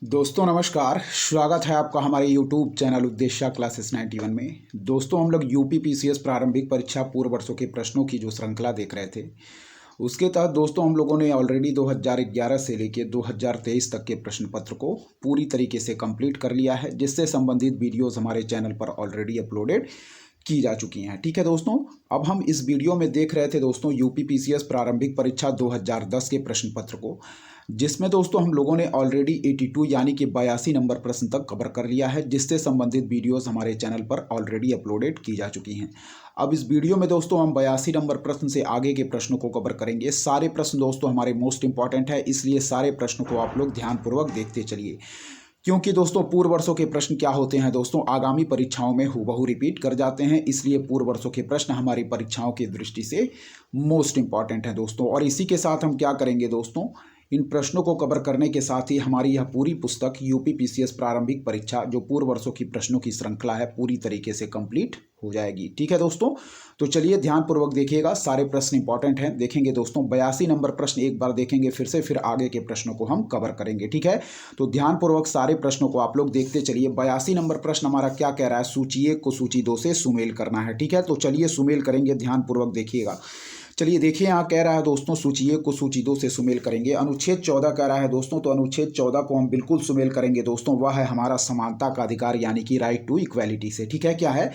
दोस्तों नमस्कार। स्वागत है आपका हमारे YouTube चैनल उद्देश्य क्लासेस 91 में। दोस्तों हम लोग यूपी पीसीएस प्रारंभिक परीक्षा पूर्व वर्षों के प्रश्नों की जो श्रृंखला देख रहे थे, उसके तहत दोस्तों हम लोगों ने ऑलरेडी 2011 से लेकर 2023 तक के प्रश्न पत्र को पूरी तरीके से कंप्लीट कर लिया है, जिससे संबंधित वीडियोज़ हमारे चैनल पर ऑलरेडी अपलोडेड की जा चुकी हैं। ठीक है दोस्तों, अब हम इस वीडियो में देख रहे थे दोस्तों यूपी पीसीएस प्रारंभिक परीक्षा 2010 के प्रश्न पत्र को, जिसमें दोस्तों हम लोगों ने ऑलरेडी 82 यानी कि 82 नंबर प्रश्न तक कवर कर लिया है, जिससे संबंधित वीडियोस हमारे चैनल पर ऑलरेडी अपलोडेड की जा चुकी हैं। अब इस वीडियो में दोस्तों हम 82 नंबर प्रश्न से आगे के प्रश्नों को कवर करेंगे। सारे प्रश्न दोस्तों हमारे मोस्ट इंपॉर्टेंट है, इसलिए सारे प्रश्नों को आप लोग ध्यानपूर्वक देखते चलिए, क्योंकि दोस्तों पूर्व वर्षों के प्रश्न क्या होते हैं दोस्तों, आगामी परीक्षाओं में हूबहू रिपीट कर जाते हैं, इसलिए पूर्व वर्षों के प्रश्न हमारी परीक्षाओं की दृष्टि से मोस्ट इंपॉर्टेंट है दोस्तों। और इसी के साथ हम क्या करेंगे दोस्तों, इन प्रश्नों को कवर करने के साथ ही हमारी यह पूरी पुस्तक यूपी पीसीएस प्रारंभिक परीक्षा जो पूर्व वर्षों की प्रश्नों की श्रृंखला है पूरी तरीके से कंप्लीट हो जाएगी। ठीक है दोस्तों, तो चलिए ध्यानपूर्वक देखिएगा, सारे प्रश्न इंपॉर्टेंट हैं। देखेंगे दोस्तों 82 नंबर प्रश्न एक बार देखेंगे फिर आगे के प्रश्नों को हम कवर करेंगे। ठीक है, तो ध्यानपूर्वक सारे प्रश्नों को आप लोग देखते चलिए। 82 नंबर प्रश्न हमारा क्या कह रहा है, सूची 1 को सूची 2 से सुमेल करना है। ठीक है, तो चलिए सुमेल करेंगे, ध्यानपूर्वक देखिएगा। चलिए देखिए, यहाँ कह रहा है दोस्तों सूची 1 को सूची 2 से सुमेल करेंगे। अनुच्छेद 14 कह रहा है दोस्तों, तो अनुच्छेद 14 को हम बिल्कुल सुमेल करेंगे दोस्तों। वह है हमारा समानता का अधिकार यानी कि राइट टू इक्वालिटी से। ठीक है, क्या है,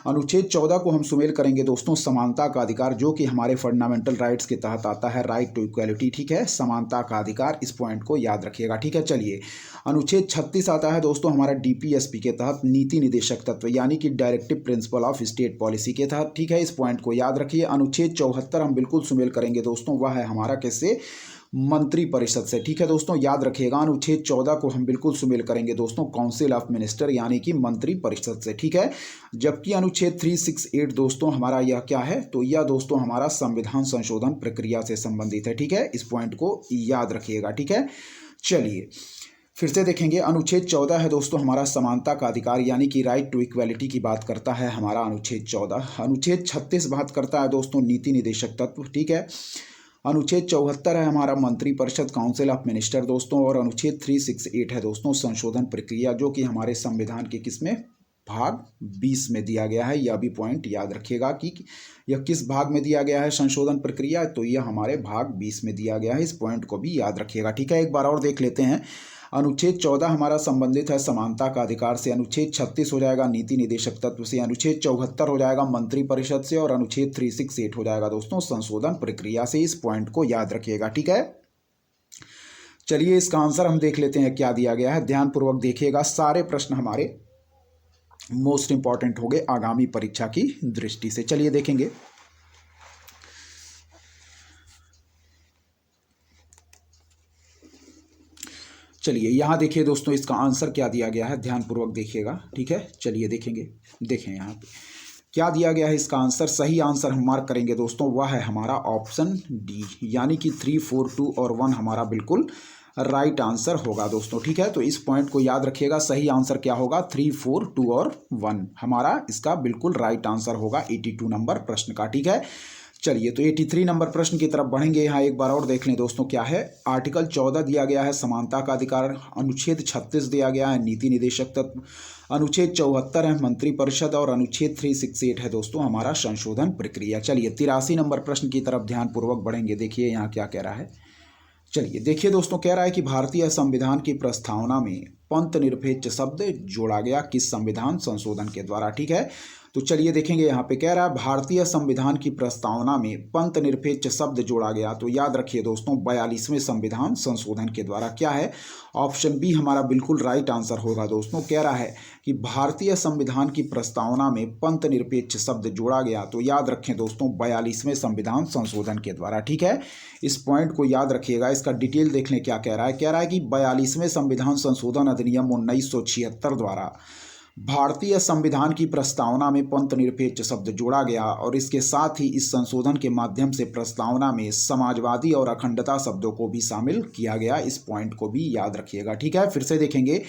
अनुच्छेद 14 को हम सुमेल करेंगे दोस्तों समानता का अधिकार, जो कि हमारे फंडामेंटल राइट्स के तहत आता है, राइट टू इक्वालिटी। ठीक है, समानता का अधिकार, इस पॉइंट को याद रखिएगा। ठीक है, चलिए अनुच्छेद 36 आता है दोस्तों हमारा डीपीएसपी के तहत, नीति निदेशक तत्व यानी कि directive principle of state policy के तहत। ठीक है, इस पॉइंट को याद रखिए। अनुच्छेद 74 हम बिल्कुल सुमेल करेंगे दोस्तों, वह है हमारा किससे, मंत्री परिषद से। ठीक है दोस्तों, याद रखिएगा, अनुच्छेद 14 को हम बिल्कुल सुमेल करेंगे दोस्तों काउंसिल ऑफ मिनिस्टर यानी कि मंत्री परिषद से। ठीक है, जबकि अनुच्छेद 368 दोस्तों हमारा यह क्या है, तो यह दोस्तों हमारा संविधान संशोधन प्रक्रिया से संबंधित है। ठीक है, इस पॉइंट को याद रखिएगा। ठीक है, चलिए फिर से देखेंगे, अनुच्छेद 14 है दोस्तों हमारा समानता का अधिकार यानी कि राइट टू इक्वालिटी की बात करता है हमारा अनुच्छेद 14। अनुच्छेद 36 बात करता है दोस्तों नीति निदेशक तत्व। ठीक है, अनुच्छेद 74 है हमारा मंत्री परिषद काउंसिल ऑफ मिनिस्टर दोस्तों, और अनुच्छेद 368 है दोस्तों संशोधन प्रक्रिया, जो कि हमारे संविधान के किसमें, भाग 20 में दिया गया है। यह भी पॉइंट याद रखिएगा कि यह किस भाग में दिया गया है संशोधन प्रक्रिया, तो यह हमारे भाग 20 में दिया गया है, इस पॉइंट को भी याद रखिएगा। ठीक है, एक बार और देख लेते हैं। अनुच्छेद 14 हमारा संबंधित है समानता का अधिकार से, अनुच्छेद 36 हो जाएगा नीति निदेशक तत्व से, अनुच्छेद 74 हो जाएगा मंत्री परिषद से, और अनुच्छेद 368 हो जाएगा दोस्तों संशोधन प्रक्रिया से। इस पॉइंट को याद रखिएगा। ठीक है, चलिए इसका आंसर हम देख लेते हैं क्या दिया गया है, ध्यानपूर्वक देखिएगा। सारे प्रश्न हमारे मोस्ट इंपॉर्टेंट हो गए आगामी परीक्षा की दृष्टि से। चलिए देखेंगे, चलिए यहाँ देखिए दोस्तों इसका आंसर क्या दिया गया है, ध्यानपूर्वक देखिएगा। ठीक है, चलिए देखेंगे, देखें यहाँ पे क्या दिया गया है। इसका आंसर, सही आंसर हम मार्क करेंगे दोस्तों, वह है हमारा ऑप्शन डी, यानी कि 3, 4, 2 और 1 हमारा बिल्कुल राइट आंसर होगा दोस्तों। ठीक है, तो इस पॉइंट को याद रखिएगा, सही आंसर क्या होगा, 3, 4, 2 और 1 हमारा इसका बिल्कुल राइट आंसर होगा 82 नंबर प्रश्न का। ठीक है, चलिए तो 83 नंबर प्रश्न की तरफ बढ़ेंगे। यहाँ एक बार और देख लें दोस्तों, क्या है, आर्टिकल 14 दिया गया है समानता का अधिकार, अनुच्छेद 36 दिया गया है नीति निदेशक तत्व, अनुच्छेद 74 है मंत्री परिषद, और अनुच्छेद 368 है दोस्तों हमारा संशोधन प्रक्रिया। चलिए 83 नंबर प्रश्न की तरफ ध्यानपूर्वक बढ़ेंगे। देखिए यहाँ क्या कह रहा है, चलिए देखिए दोस्तों, कह रहा है कि भारतीय संविधान की प्रस्तावना में पंथ निरपेक्ष शब्द जोड़ा गया किस संविधान संशोधन के द्वारा। ठीक है, तो चलिए देखेंगे, यहाँ पे कह रहा है भारतीय संविधान की प्रस्तावना में पंथ निरपेक्ष शब्द जोड़ा गया, तो याद रखिए दोस्तों 42वें संविधान संशोधन के द्वारा। क्या है, ऑप्शन बी हमारा बिल्कुल राइट आंसर होगा दोस्तों। कह रहा है कि भारतीय संविधान की प्रस्तावना में पंथ निरपेक्ष शब्द जोड़ा गया, तो याद रखें दोस्तों 42वें संविधान संशोधन के द्वारा। ठीक है, इस पॉइंट को याद रखिएगा। इसका डिटेल देख लें क्या कह रहा है। कह रहा है कि 42वें संविधान संशोधन अधिनियम 1976 द्वारा भारतीय संविधान की प्रस्तावना में पंथ निरपेक्ष शब्द जोड़ा गया, और इसके साथ ही इस संशोधन के माध्यम से प्रस्तावना में समाजवादी और अखंडता शब्दों को भी शामिल किया गया। इस पॉइंट को भी याद रखिएगा। ठीक है, फिर से देखेंगे,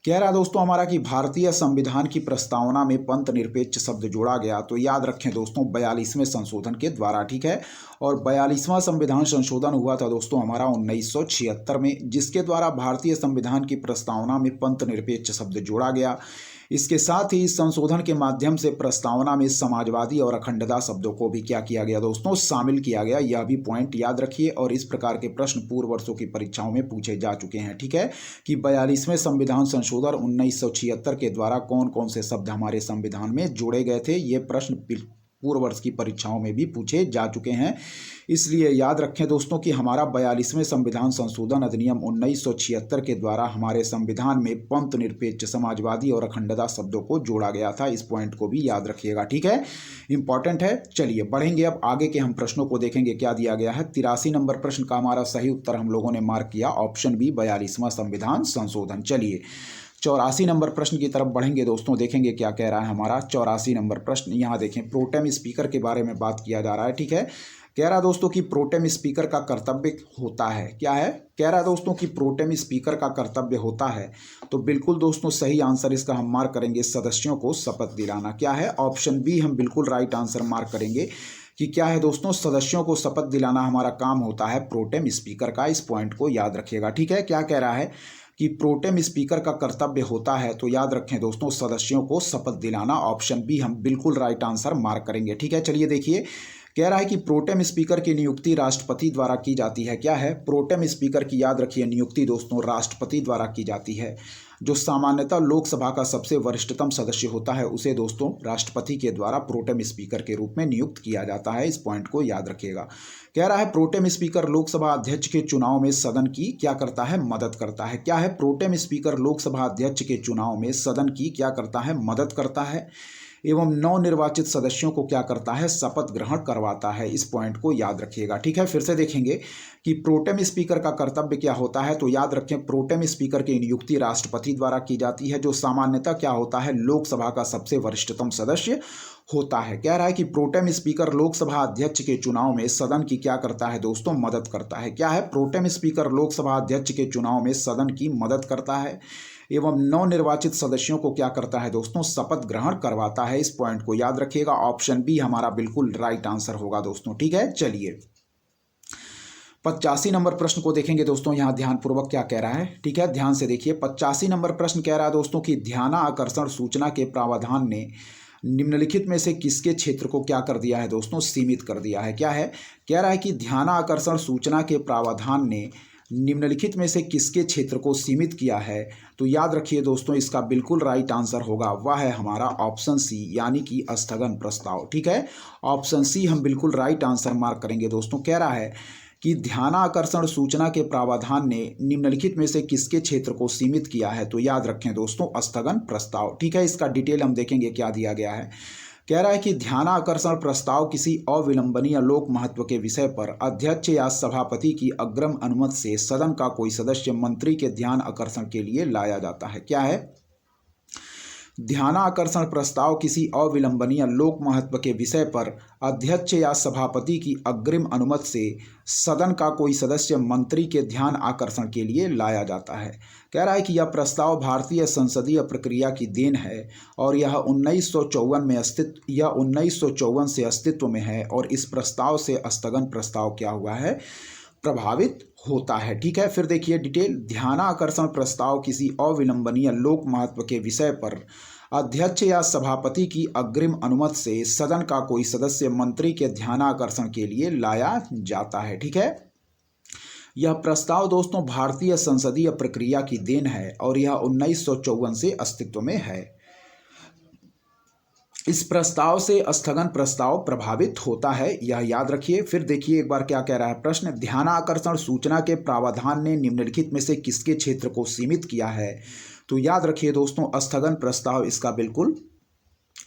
कह रहा है दोस्तों हमारा कि भारतीय संविधान की प्रस्तावना में पंथ निरपेक्ष शब्द जोड़ा गया। तो याद रखें दोस्तों 42वें संशोधन के द्वारा, ठीक है। और 42वां संविधान संशोधन हुआ था दोस्तों हमारा 1976 में, जिसके द्वारा भारतीय संविधान की प्रस्तावना में पंथ निरपेक्ष शब्द जोड़ा गया। इसके साथ ही इस संशोधन के माध्यम से प्रस्तावना में समाजवादी और अखंडता शब्दों को भी क्या किया गया दोस्तों, शामिल किया गया। यह भी पॉइंट याद रखिए। और इस प्रकार के प्रश्न पूर्व वर्षों की परीक्षाओं में पूछे जा चुके हैं, ठीक है, कि 42वें संविधान संशोधन 1976 के द्वारा कौन कौन से शब्द हमारे संविधान में जोड़े गए थे। ये प्रश्न पूर्व वर्ष की परीक्षाओं में भी पूछे जा चुके हैं। इसलिए याद रखें दोस्तों कि हमारा 42वें संविधान संशोधन अधिनियम 1976 के द्वारा हमारे संविधान में पंथ निरपेक्ष, समाजवादी और अखंडता शब्दों को जोड़ा गया था। इस पॉइंट को भी याद रखिएगा, ठीक है, इंपॉर्टेंट है। चलिए बढ़ेंगे, अब आगे के हम प्रश्नों को देखेंगे क्या दिया गया है। 83 नंबर प्रश्न का हमारा सही उत्तर हम लोगों ने मार्क किया ऑप्शन बी, 42वां संविधान संशोधन। चलिए 84 नंबर प्रश्न की तरफ बढ़ेंगे दोस्तों, देखेंगे क्या कह रहा है हमारा 84 नंबर प्रश्न। यहाँ देखें, प्रोटेम स्पीकर के बारे में बात किया जा रहा है, ठीक है। कह रहा है दोस्तों कि प्रोटेम स्पीकर का कर्तव्य होता है, क्या है, कह रहा है दोस्तों कि प्रोटेम स्पीकर का कर्तव्य होता है। तो बिल्कुल दोस्तों सही आंसर इसका हम मार्क करेंगे, सदस्यों को शपथ दिलाना। क्या है, ऑप्शन बी हम बिल्कुल राइट आंसर मार्क करेंगे कि क्या है दोस्तों, सदस्यों को शपथ दिलाना हमारा काम होता है प्रोटेम स्पीकर का। इस पॉइंट को याद रखिएगा, ठीक है। क्या कह रहा है कि प्रोटेम स्पीकर का कर्तव्य होता है, तो याद रखें दोस्तों सदस्यों को शपथ दिलाना। ऑप्शन बी हम बिल्कुल राइट आंसर मार्क करेंगे, ठीक है। चलिए देखिए, कह रहा है कि प्रोटेम स्पीकर की नियुक्ति राष्ट्रपति द्वारा की जाती है। क्या है, प्रोटेम स्पीकर की याद रखिए नियुक्ति दोस्तों राष्ट्रपति द्वारा की जाती है। जो सामान्यतः लोकसभा का सबसे वरिष्ठतम सदस्य होता है, उसे दोस्तों राष्ट्रपति के द्वारा प्रोटेम स्पीकर के रूप में नियुक्त किया जाता है। इस पॉइंट को याद रखिएगा। कह रहा है प्रोटेम स्पीकर लोकसभा अध्यक्ष के चुनाव में सदन की क्या करता है, मदद करता है। क्या है, प्रोटेम स्पीकर लोकसभा अध्यक्ष के चुनाव में सदन की क्या करता है, मदद करता है एवं नवनिर्वाचित सदस्यों को क्या करता है, शपथ ग्रहण करवाता है। इस पॉइंट को याद रखिएगा, ठीक है। फिर से देखेंगे कि प्रोटेम स्पीकर का कर्तव्य क्या होता है। तो याद रखें प्रोटेम स्पीकर की नियुक्ति राष्ट्रपति द्वारा की जाती है, जो सामान्यतः क्या होता है, लोकसभा का सबसे वरिष्ठतम सदस्य होता है। कह रहा है कि प्रोटेम स्पीकर लोकसभा अध्यक्ष के चुनाव में सदन की क्या करता है दोस्तों, मदद करता है। क्या है, प्रोटेम स्पीकर लोकसभा अध्यक्ष के चुनाव में सदन की मदद करता है एवं नवनिर्वाचित सदस्यों को क्या करता है दोस्तों, शपथ ग्रहण करवाता है। इस पॉइंट को याद रखिएगा, ऑप्शन बी हमारा बिल्कुल राइट आंसर होगा दोस्तों, ठीक है। चलिए 85 नंबर प्रश्न को देखेंगे दोस्तों, यहाँ ध्यानपूर्वक क्या कह रहा है, ठीक है, ध्यान से देखिए। 85 नंबर प्रश्न कह रहा है दोस्तों कि ध्यानाकर्षण सूचना के प्रावधान ने निम्नलिखित में से किसके क्षेत्र को क्या कर दिया है दोस्तों, सीमित कर दिया है। क्या है, कह रहा है कि ध्यानाकर्षण सूचना के प्रावधान ने निम्नलिखित में से किसके क्षेत्र को सीमित किया है। तो याद रखिए दोस्तों इसका बिल्कुल राइट आंसर होगा, वह है हमारा ऑप्शन सी, यानी कि स्थगन प्रस्ताव, ठीक है। ऑप्शन सी हम बिल्कुल राइट आंसर मार्क करेंगे दोस्तों। कह रहा है कि ध्यानाकर्षण सूचना के प्रावधान ने निम्नलिखित में से किसके क्षेत्र को सीमित किया है। तो याद रखें दोस्तों स्थगन प्रस्ताव, ठीक है। इसका डिटेल हम देखेंगे क्या दिया गया है। कह रहा है कि ध्यानाकर्षण प्रस्ताव किसी अविलंबनीय लोक महत्व के विषय पर अध्यक्ष या सभापति की अग्रिम अनुमति से सदन का कोई सदस्य मंत्री के ध्यान आकर्षण के लिए लाया जाता है। क्या है, ध्यानाकर्षण प्रस्ताव किसी अविलंबनीय लोक महत्व के विषय पर अध्यक्ष या सभापति की अग्रिम अनुमति से सदन का कोई सदस्य मंत्री के ध्यान आकर्षण के लिए लाया जाता है। कह रहा है कि यह प्रस्ताव भारतीय संसदीय प्रक्रिया की देन है और यह 1954 से अस्तित्व में है और इस प्रस्ताव से स्थगन प्रस्ताव क्या हुआ है, प्रभावित होता है, ठीक है। फिर देखिए डिटेल, ध्यानाकर्षण प्रस्ताव किसी अविलंबनीय लोक महत्व के विषय पर अध्यक्ष या सभापति की अग्रिम अनुमति से सदन का कोई सदस्य मंत्री के ध्यानाकर्षण के लिए लाया जाता है, ठीक है। यह प्रस्ताव दोस्तों भारतीय संसदीय प्रक्रिया की देन है और यह 1954 से अस्तित्व में है। इस प्रस्ताव से स्थगन प्रस्ताव प्रभावित होता है, यह याद रखिए। फिर देखिए एक बार क्या कह रहा है प्रश्न, ध्यानाकर्षण सूचना के प्रावधान ने निम्नलिखित में से किसके क्षेत्र को सीमित किया है। तो याद रखिए दोस्तों स्थगन प्रस्ताव इसका बिल्कुल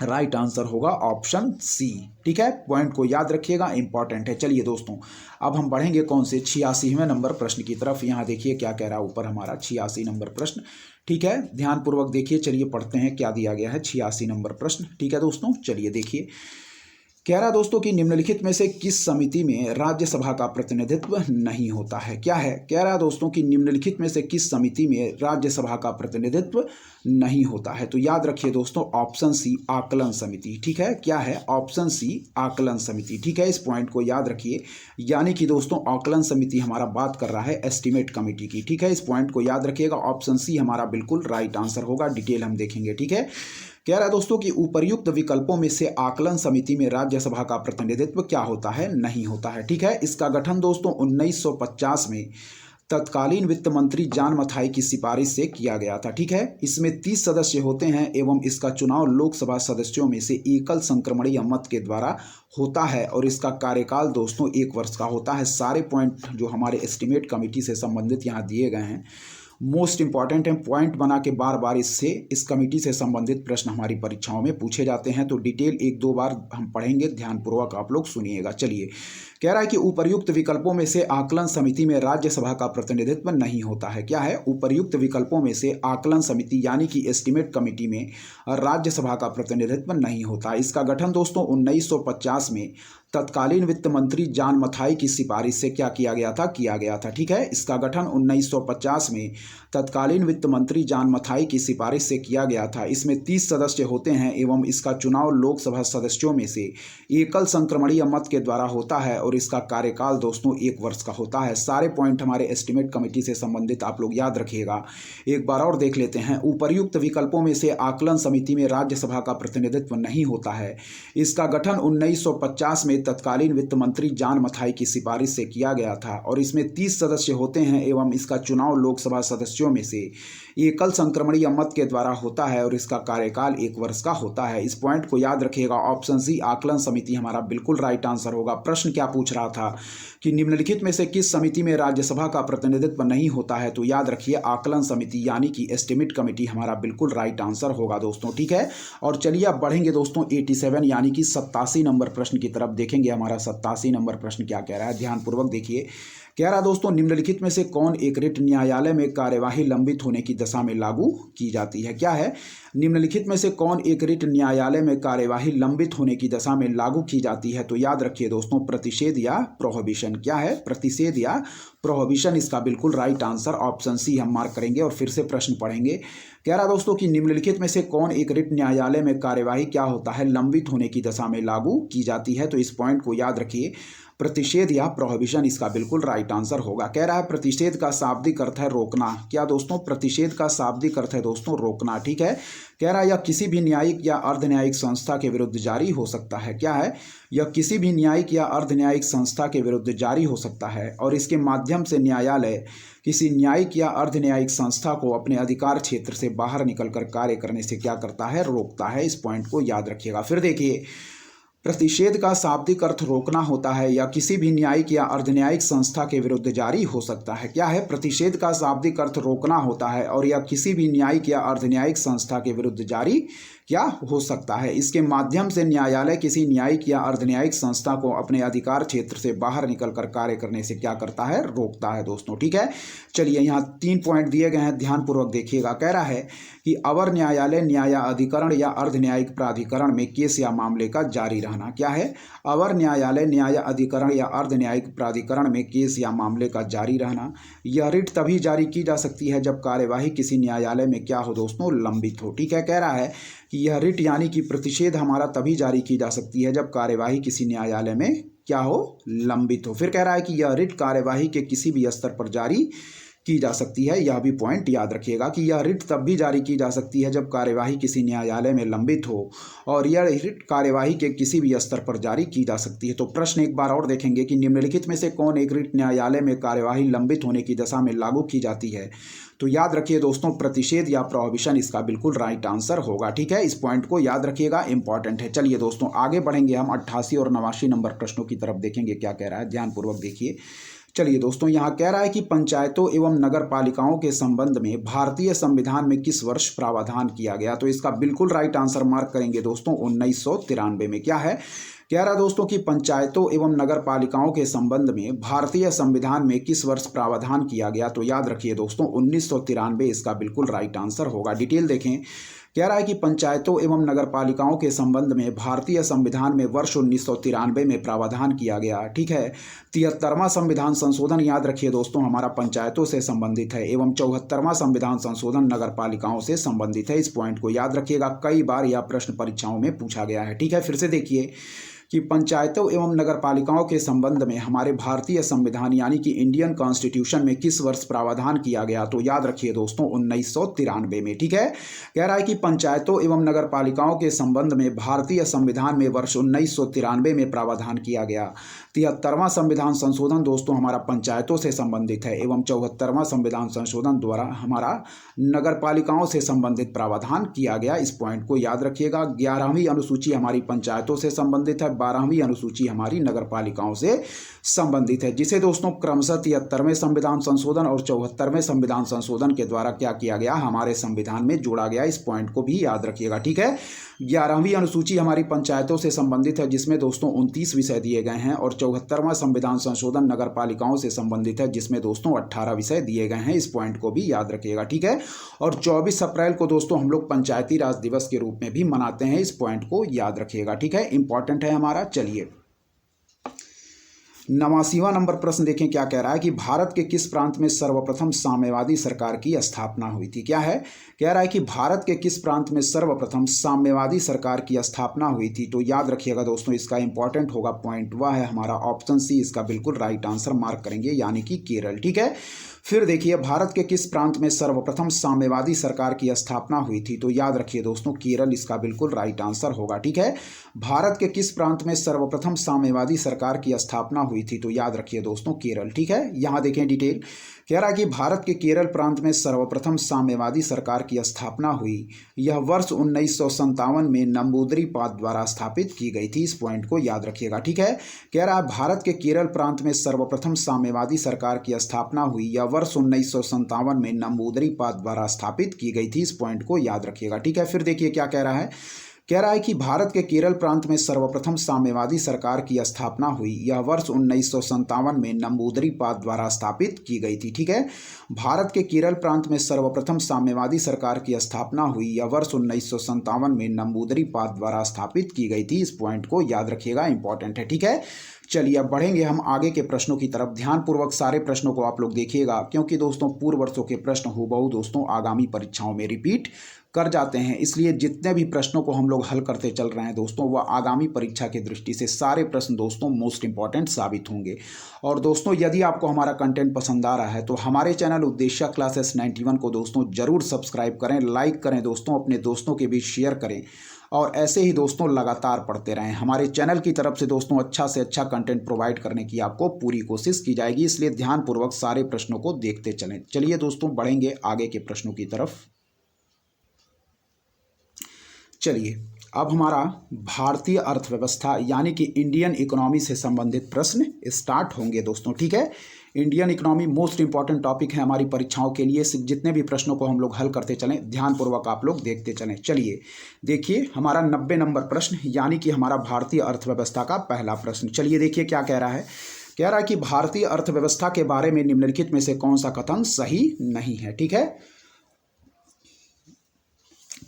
राइट आंसर होगा ऑप्शन सी, ठीक है। पॉइंट को याद रखिएगा, इंपॉर्टेंट है। चलिए दोस्तों अब हम बढ़ेंगे कौन से 86वें नंबर प्रश्न की तरफ। यहाँ देखिए क्या कह रहा है ऊपर हमारा 86 नंबर प्रश्न, ठीक है। ध्यानपूर्वक देखिए, चलिए पढ़ते हैं क्या दिया गया है 86 नंबर प्रश्न, ठीक है दोस्तों। चलिए देखिए कह रहा दोस्तों कि निम्नलिखित में से किस समिति में राज्यसभा का प्रतिनिधित्व नहीं होता है। क्या है, कह रहा दोस्तों कि निम्नलिखित में से किस समिति में राज्यसभा का प्रतिनिधित्व नहीं होता है। तो याद रखिए दोस्तों, ऑप्शन सी आकलन समिति। ठीक है, क्या है, ऑप्शन सी आकलन समिति। ठीक है, इस पॉइंट को याद रखिए। यानी कि दोस्तों आकलन समिति हमारा बात कर रहा है एस्टीमेट कमेटी की। ठीक है, इस पॉइंट को याद रखिएगा। ऑप्शन सी हमारा बिल्कुल राइट आंसर होगा। डिटेल हम देखेंगे। ठीक है, कह रहा है दोस्तों कि उपर्युक्त विकल्पों में से आकलन समिति में राज्यसभा का प्रतिनिधित्व क्या होता है, नहीं होता है। ठीक है, इसका गठन दोस्तों 1950 में तत्कालीन वित्त मंत्री जॉन मथाई की सिफारिश से किया गया था। ठीक है, इसमें 30 सदस्य होते हैं एवं इसका चुनाव लोकसभा सदस्यों में से एकल संक्रमणीय मत के द्वारा होता है और इसका कार्यकाल दोस्तों 1 वर्ष का होता है। सारे पॉइंट जो हमारे एस्टीमेट कमेटी से संबंधित यहाँ दिए गए हैं मोस्ट इंपॉर्टेंट है। पॉइंट बना के बार बार इस कमेटी से संबंधित प्रश्न हमारी परीक्षाओं में पूछे जाते हैं। तो डिटेल 1-2 बार हम पढ़ेंगे, ध्यानपूर्वक आप लोग सुनिएगा। चलिए, कह रहा है कि उपर्युक्त विकल्पों में से आकलन समिति में राज्यसभा का प्रतिनिधित्व नहीं होता है। क्या है, उपर्युक्त विकल्पों में से आकलन समिति यानी कि एस्टीमेट कमेटी में राज्यसभा का प्रतिनिधित्व नहीं होता। इसका गठन दोस्तों 1950 में तत्कालीन वित्त मंत्री जॉन मथाई की सिफारिश से क्या किया गया था। ठीक है, इसका गठन 1950 में तत्कालीन वित्त मंत्री जॉन मथाई की सिफारिश से किया गया था। इसमें 30 सदस्य होते हैं एवं इसका चुनाव लोकसभा सदस्यों में से एकल संक्रमणीय मत के द्वारा होता है और इसका कार्यकाल दोस्तों 1 वर्ष का होता है। सारे पॉइंट हमारे एस्टीमेट कमेटी से संबंधित आप लोग याद रखिएगा। एक बार और देख लेते हैं। उपर्युक्त विकल्पों में से आकलन समिति में राज्यसभा का प्रतिनिधित्व नहीं होता है। इसका गठन 1950 में तत्कालीन वित्त मंत्री जॉन मथाई की सिफारिश से किया गया था और इसमें 30 सदस्य होते हैं एवं इसका चुनाव लोकसभा सदस्यों में से एकल संक्रमणीय मत के द्वारा होता है और इसका कार्यकाल 1 वर्ष का होता है। इस पॉइंट को याद रखिएगा। ऑप्शन सी आकलन समिति हमारा बिल्कुल राइट आंसर होगा। प्रश्न क्या पूछ रहा था कि निम्नलिखित में से किस समिति में राज्यसभा का प्रतिनिधित्व नहीं होता है। तो याद रखिए आकलन समिति यानी कि एस्टीमेट कमेटी हमारा बिल्कुल राइट आंसर होगा दोस्तों। ठीक है, और चलिए अब बढ़ेंगे दोस्तों 87 यानी कि 87 नंबर प्रश्न की तरफ। देखेंगे हमारा 87 नंबर प्रश्न क्या कह रहा है, ध्यानपूर्वक देखिए। कह रहा दोस्तों निम्नलिखित में से कौन एक रिट न्यायालय में कार्यवाही लंबित होने की दशा में लागू की जाती है। क्या है, निम्नलिखित में से कौन एक रिट न्यायालय में कार्यवाही लंबित होने की दशा में लागू की जाती है। तो याद रखिए दोस्तों प्रतिषेध या प्रोहिबिशन। क्या है, प्रतिषेध या प्रोहिबिशन, इसका बिल्कुल राइट आंसर ऑप्शन सी हम मार्क करेंगे और फिर से प्रश्न पढ़ेंगे। कह रहा दोस्तों कि निम्नलिखित में से कौन एक रिट न्यायालय में कार्यवाही क्या होता है, लंबित होने की दशा में लागू की जाती है। तो इस पॉइंट को याद रखिए, प्रतिषेध या प्रोहिबिशन इसका बिल्कुल राइट आंसर होगा। कह रहा है प्रतिषेध का शाब्दिक अर्थ है रोकना। क्या दोस्तों, प्रतिषेध का शाब्दिक अर्थ है दोस्तों रोकना। ठीक है, कह रहा है यह किसी भी न्यायिक या अर्ध न्यायिक संस्था के विरुद्ध जारी हो सकता है। क्या है, यह किसी भी न्यायिक या अर्ध न्यायिक संस्था के विरुद्ध जारी हो सकता है और इसके माध्यम से न्यायालय किसी न्यायिक या अर्ध न्यायिक संस्था को अपने अधिकार क्षेत्र से बाहर निकलकर कार्य करने से क्या करता है, रोकता है। इस पॉइंट को याद रखिएगा। फिर देखिए, प्रतिषेध का शाब्दिक अर्थ रोकना होता है या किसी भी न्यायिक या अर्ध न्यायिक संस्था के विरुद्ध जारी हो सकता है। क्या है, प्रतिषेध का शाब्दिक अर्थ रोकना होता है और या किसी भी न्यायिक या अर्ध न्यायिक संस्था के विरुद्ध जारी क्या हो सकता है। इसके माध्यम से न्यायालय किसी न्यायिक या अर्ध न्यायिक संस्था को अपने अधिकार क्षेत्र से बाहर निकलकर कार्य करने से क्या करता है, रोकता है दोस्तों। ठीक है, चलिए यहाँ 3 पॉइंट दिए गए हैं, ध्यानपूर्वक देखिएगा। कह रहा है कि अवर न्यायालय न्यायाधिकरण या अर्ध न्यायिक प्राधिकरण में केस या मामले का जारी रहना। क्या है, अवर न्यायालय न्यायाधिकरण या अर्ध न्यायिक प्राधिकरण में केस या मामले का जारी रहना। यह रिट तभी जारी की जा सकती है जब कार्यवाही किसी न्यायालय में क्या हो दोस्तों, लंबित हो। ठीक है, कह रहा है कि यह रिट यानी कि प्रतिषेध हमारा तभी जारी की जा सकती है जब कार्यवाही किसी न्यायालय में क्या हो, लंबित हो। फिर कह रहा है कि यह रिट कार्यवाही के किसी भी स्तर पर जारी की जा सकती है। यह भी पॉइंट याद रखिएगा कि यह रिट तब भी जारी की जा सकती है जब कार्यवाही किसी न्यायालय में लंबित हो और यह रिट कार्यवाही के किसी भी स्तर पर जारी की जा सकती है। तो प्रश्न एक बार और देखेंगे कि निम्नलिखित में से कौन एक रिट न्यायालय में कार्यवाही लंबित होने की दशा में लागू की जाती है। तो याद रखिए दोस्तों प्रतिषेध या प्रोहिबिशन इसका बिल्कुल राइट आंसर होगा। ठीक है, इस पॉइंट को याद रखिएगा, इंपॉर्टेंट है। चलिए दोस्तों आगे बढ़ेंगे हम 88 और 89 नंबर प्रश्नों की तरफ। देखेंगे क्या कह रहा है, ध्यानपूर्वक देखिए। चलिए दोस्तों यहाँ कह रहा है कि पंचायतों एवं नगर पालिकाओं के संबंध में भारतीय संविधान में किस वर्ष प्रावधान किया गया। तो इसका बिल्कुल राइट आंसर मार्क करेंगे दोस्तों 1993 में। क्या है, कह रहा दोस्तों कि पंचायतों एवं नगर पालिकाओं के संबंध में भारतीय संविधान में किस वर्ष प्रावधान किया गया। तो याद रखिए दोस्तों 1993 इसका बिल्कुल राइट आंसर होगा। डिटेल देखें, कह रहा है कि पंचायतों एवं नगरपालिकाओं के संबंध में भारतीय संविधान में वर्ष 1993 में प्रावधान किया गया। ठीक है, 73वां संविधान संशोधन याद रखिए दोस्तों हमारा पंचायतों से संबंधित है एवं 74वां संविधान संशोधन नगरपालिकाओं से संबंधित है। इस पॉइंट को याद रखिएगा, कई बार यह प्रश्न परीक्षाओं में पूछा गया है। ठीक है, फिर से देखिए कि पंचायतों एवं नगरपालिकाओं के संबंध में हमारे भारतीय संविधान यानी कि इंडियन कॉन्स्टिट्यूशन में किस वर्ष प्रावधान किया गया, तो याद रखिए दोस्तों 1993 में। ठीक है, कह रहा है कि पंचायतों एवं नगरपालिकाओं के संबंध में भारतीय संविधान में वर्ष 1993 में प्रावधान किया गया। 73वां संविधान संशोधन दोस्तों हमारा पंचायतों से संबंधित है एवं 74वां संविधान संशोधन द्वारा हमारा नगरपालिकाओं से संबंधित प्रावधान किया गया। इस पॉइंट को याद रखिएगा। 11वीं अनुसूची हमारी पंचायतों से संबंधित है, 12वीं अनुसूची हमारी नगरपालिकाओं से संबंधित है, जिसे दोस्तों क्रमशः 73वें संविधान संशोधन और 74वें संविधान संशोधन के द्वारा क्या किया गया, हमारे संविधान में जोड़ा गया। इस पॉइंट को भी याद रखिएगा। ठीक है, 11वीं अनुसूची हमारी पंचायतों से संबंधित है, जिसमें दोस्तों 29 विषय दिए गए हैं और 74वां संविधान संशोधन नगरपालिकाओं से संबंधित है, जिसमें दोस्तों 18 विषय दिए गए हैं। इस पॉइंट को भी याद रखिएगा। ठीक है, और 24 अप्रैल को दोस्तों हम लोग पंचायती राज दिवस के रूप में भी मनाते हैं। इस पॉइंट को याद रखिएगा। ठीक है, इंपॉर्टेंट है हमारा। चलिए 89वां नंबर प्रश्न देखें क्या कह रहा है कि भारत के किस प्रांत में सर्वप्रथम साम्यवादी सरकार की स्थापना हुई थी। क्या है, कह रहा है कि भारत के किस प्रांत में सर्वप्रथम साम्यवादी सरकार की स्थापना हुई थी, तो याद रखिएगा दोस्तों इसका इंपॉर्टेंट होगा पॉइंट, वह है हमारा ऑप्शन सी, इसका बिल्कुल राइट आंसर मार्क करेंगे, यानी कि केरल। ठीक है, फिर देखिए भारत के किस प्रांत में सर्वप्रथम साम्यवादी सरकार की स्थापना हुई थी, तो याद रखिए दोस्तों केरल इसका बिल्कुल राइट आंसर होगा। ठीक है, भारत के किस प्रांत में सर्वप्रथम साम्यवादी सरकार की स्थापना हुई थी, तो याद रखिए दोस्तों केरल। ठीक है, यहां देखें डिटेल, कह रहा है कि भारत के केरल प्रांत में सर्वप्रथम साम्यवादी सरकार की स्थापना हुई। यह वर्ष 1957 में नंबूदरी-पाद द्वारा स्थापित की गई थी। इस पॉइंट को याद रखिएगा। ठीक है, कह रहा है भारत के केरल प्रांत में सर्वप्रथम साम्यवादी सरकार की स्थापना हुई। यह वर्ष 1957 में नंबूदरी-पाद द्वारा स्थापित की गई थी। इस पॉइंट को याद रखिएगा। ठीक है, फिर देखिए क्या कह रहा है, कह रहा है कि भारत के केरल प्रांत में सर्वप्रथम साम्यवादी सरकार की स्थापना हुई। यह वर्ष 1957 में नंबूदरी-पाद द्वारा स्थापित की गई थी। ठीक है, भारत के केरल प्रांत में सर्वप्रथम साम्यवादी सरकार की स्थापना हुई। यह वर्ष 1957 में नंबूदरी-पाद द्वारा स्थापित की गई थी। इस पॉइंट को याद रखिएगा, इंपॉर्टेंट है। ठीक है, चलिए अब बढ़ेंगे हम आगे के प्रश्नों की तरफ। ध्यानपूर्वक सारे प्रश्नों को आप लोग देखिएगा, क्योंकि दोस्तों पूर्व वर्षों के प्रश्न हूबहू दोस्तों आगामी परीक्षाओं में रिपीट कर जाते हैं, इसलिए जितने भी प्रश्नों को हम लोग हल करते चल रहे हैं दोस्तों, वह आगामी परीक्षा की दृष्टि से सारे प्रश्न दोस्तों मोस्ट इंपॉर्टेंट साबित होंगे। और दोस्तों यदि आपको हमारा कंटेंट पसंद आ रहा है तो हमारे चैनल उद्देश्य क्लासेस 91 को दोस्तों जरूर सब्सक्राइब करें, लाइक करें दोस्तों, अपने दोस्तों के बीच शेयर करें और ऐसे ही दोस्तों लगातार पढ़ते रहें। हमारे चैनल की तरफ से दोस्तों अच्छा से अच्छा कंटेंट प्रोवाइड करने की आपको पूरी कोशिश की जाएगी, इसलिए ध्यानपूर्वक सारे प्रश्नों को देखते चलें। चलिए दोस्तों बढ़ेंगे आगे के प्रश्नों की तरफ। चलिए अब हमारा भारतीय अर्थव्यवस्था यानी कि इंडियन इकोनॉमी से संबंधित प्रश्न स्टार्ट होंगे दोस्तों। ठीक है, Indian economy most important topic है हमारी परीक्षाओं के लिए। जितने भी प्रश्नों को हम लोग हल करते चलें, ध्यानपूर्वक आप लोग देखते चलें। चलिए देखिए हमारा 90 नंबर प्रश्न यानी कि हमारा भारतीय अर्थव्यवस्था का पहला प्रश्न। चलिए देखिए क्या कह रहा है, कह रहा है कि भारतीय अर्थव्यवस्था के बारे में निम्नलिखित में से कौन सा कथन सही नहीं है। ठीक है,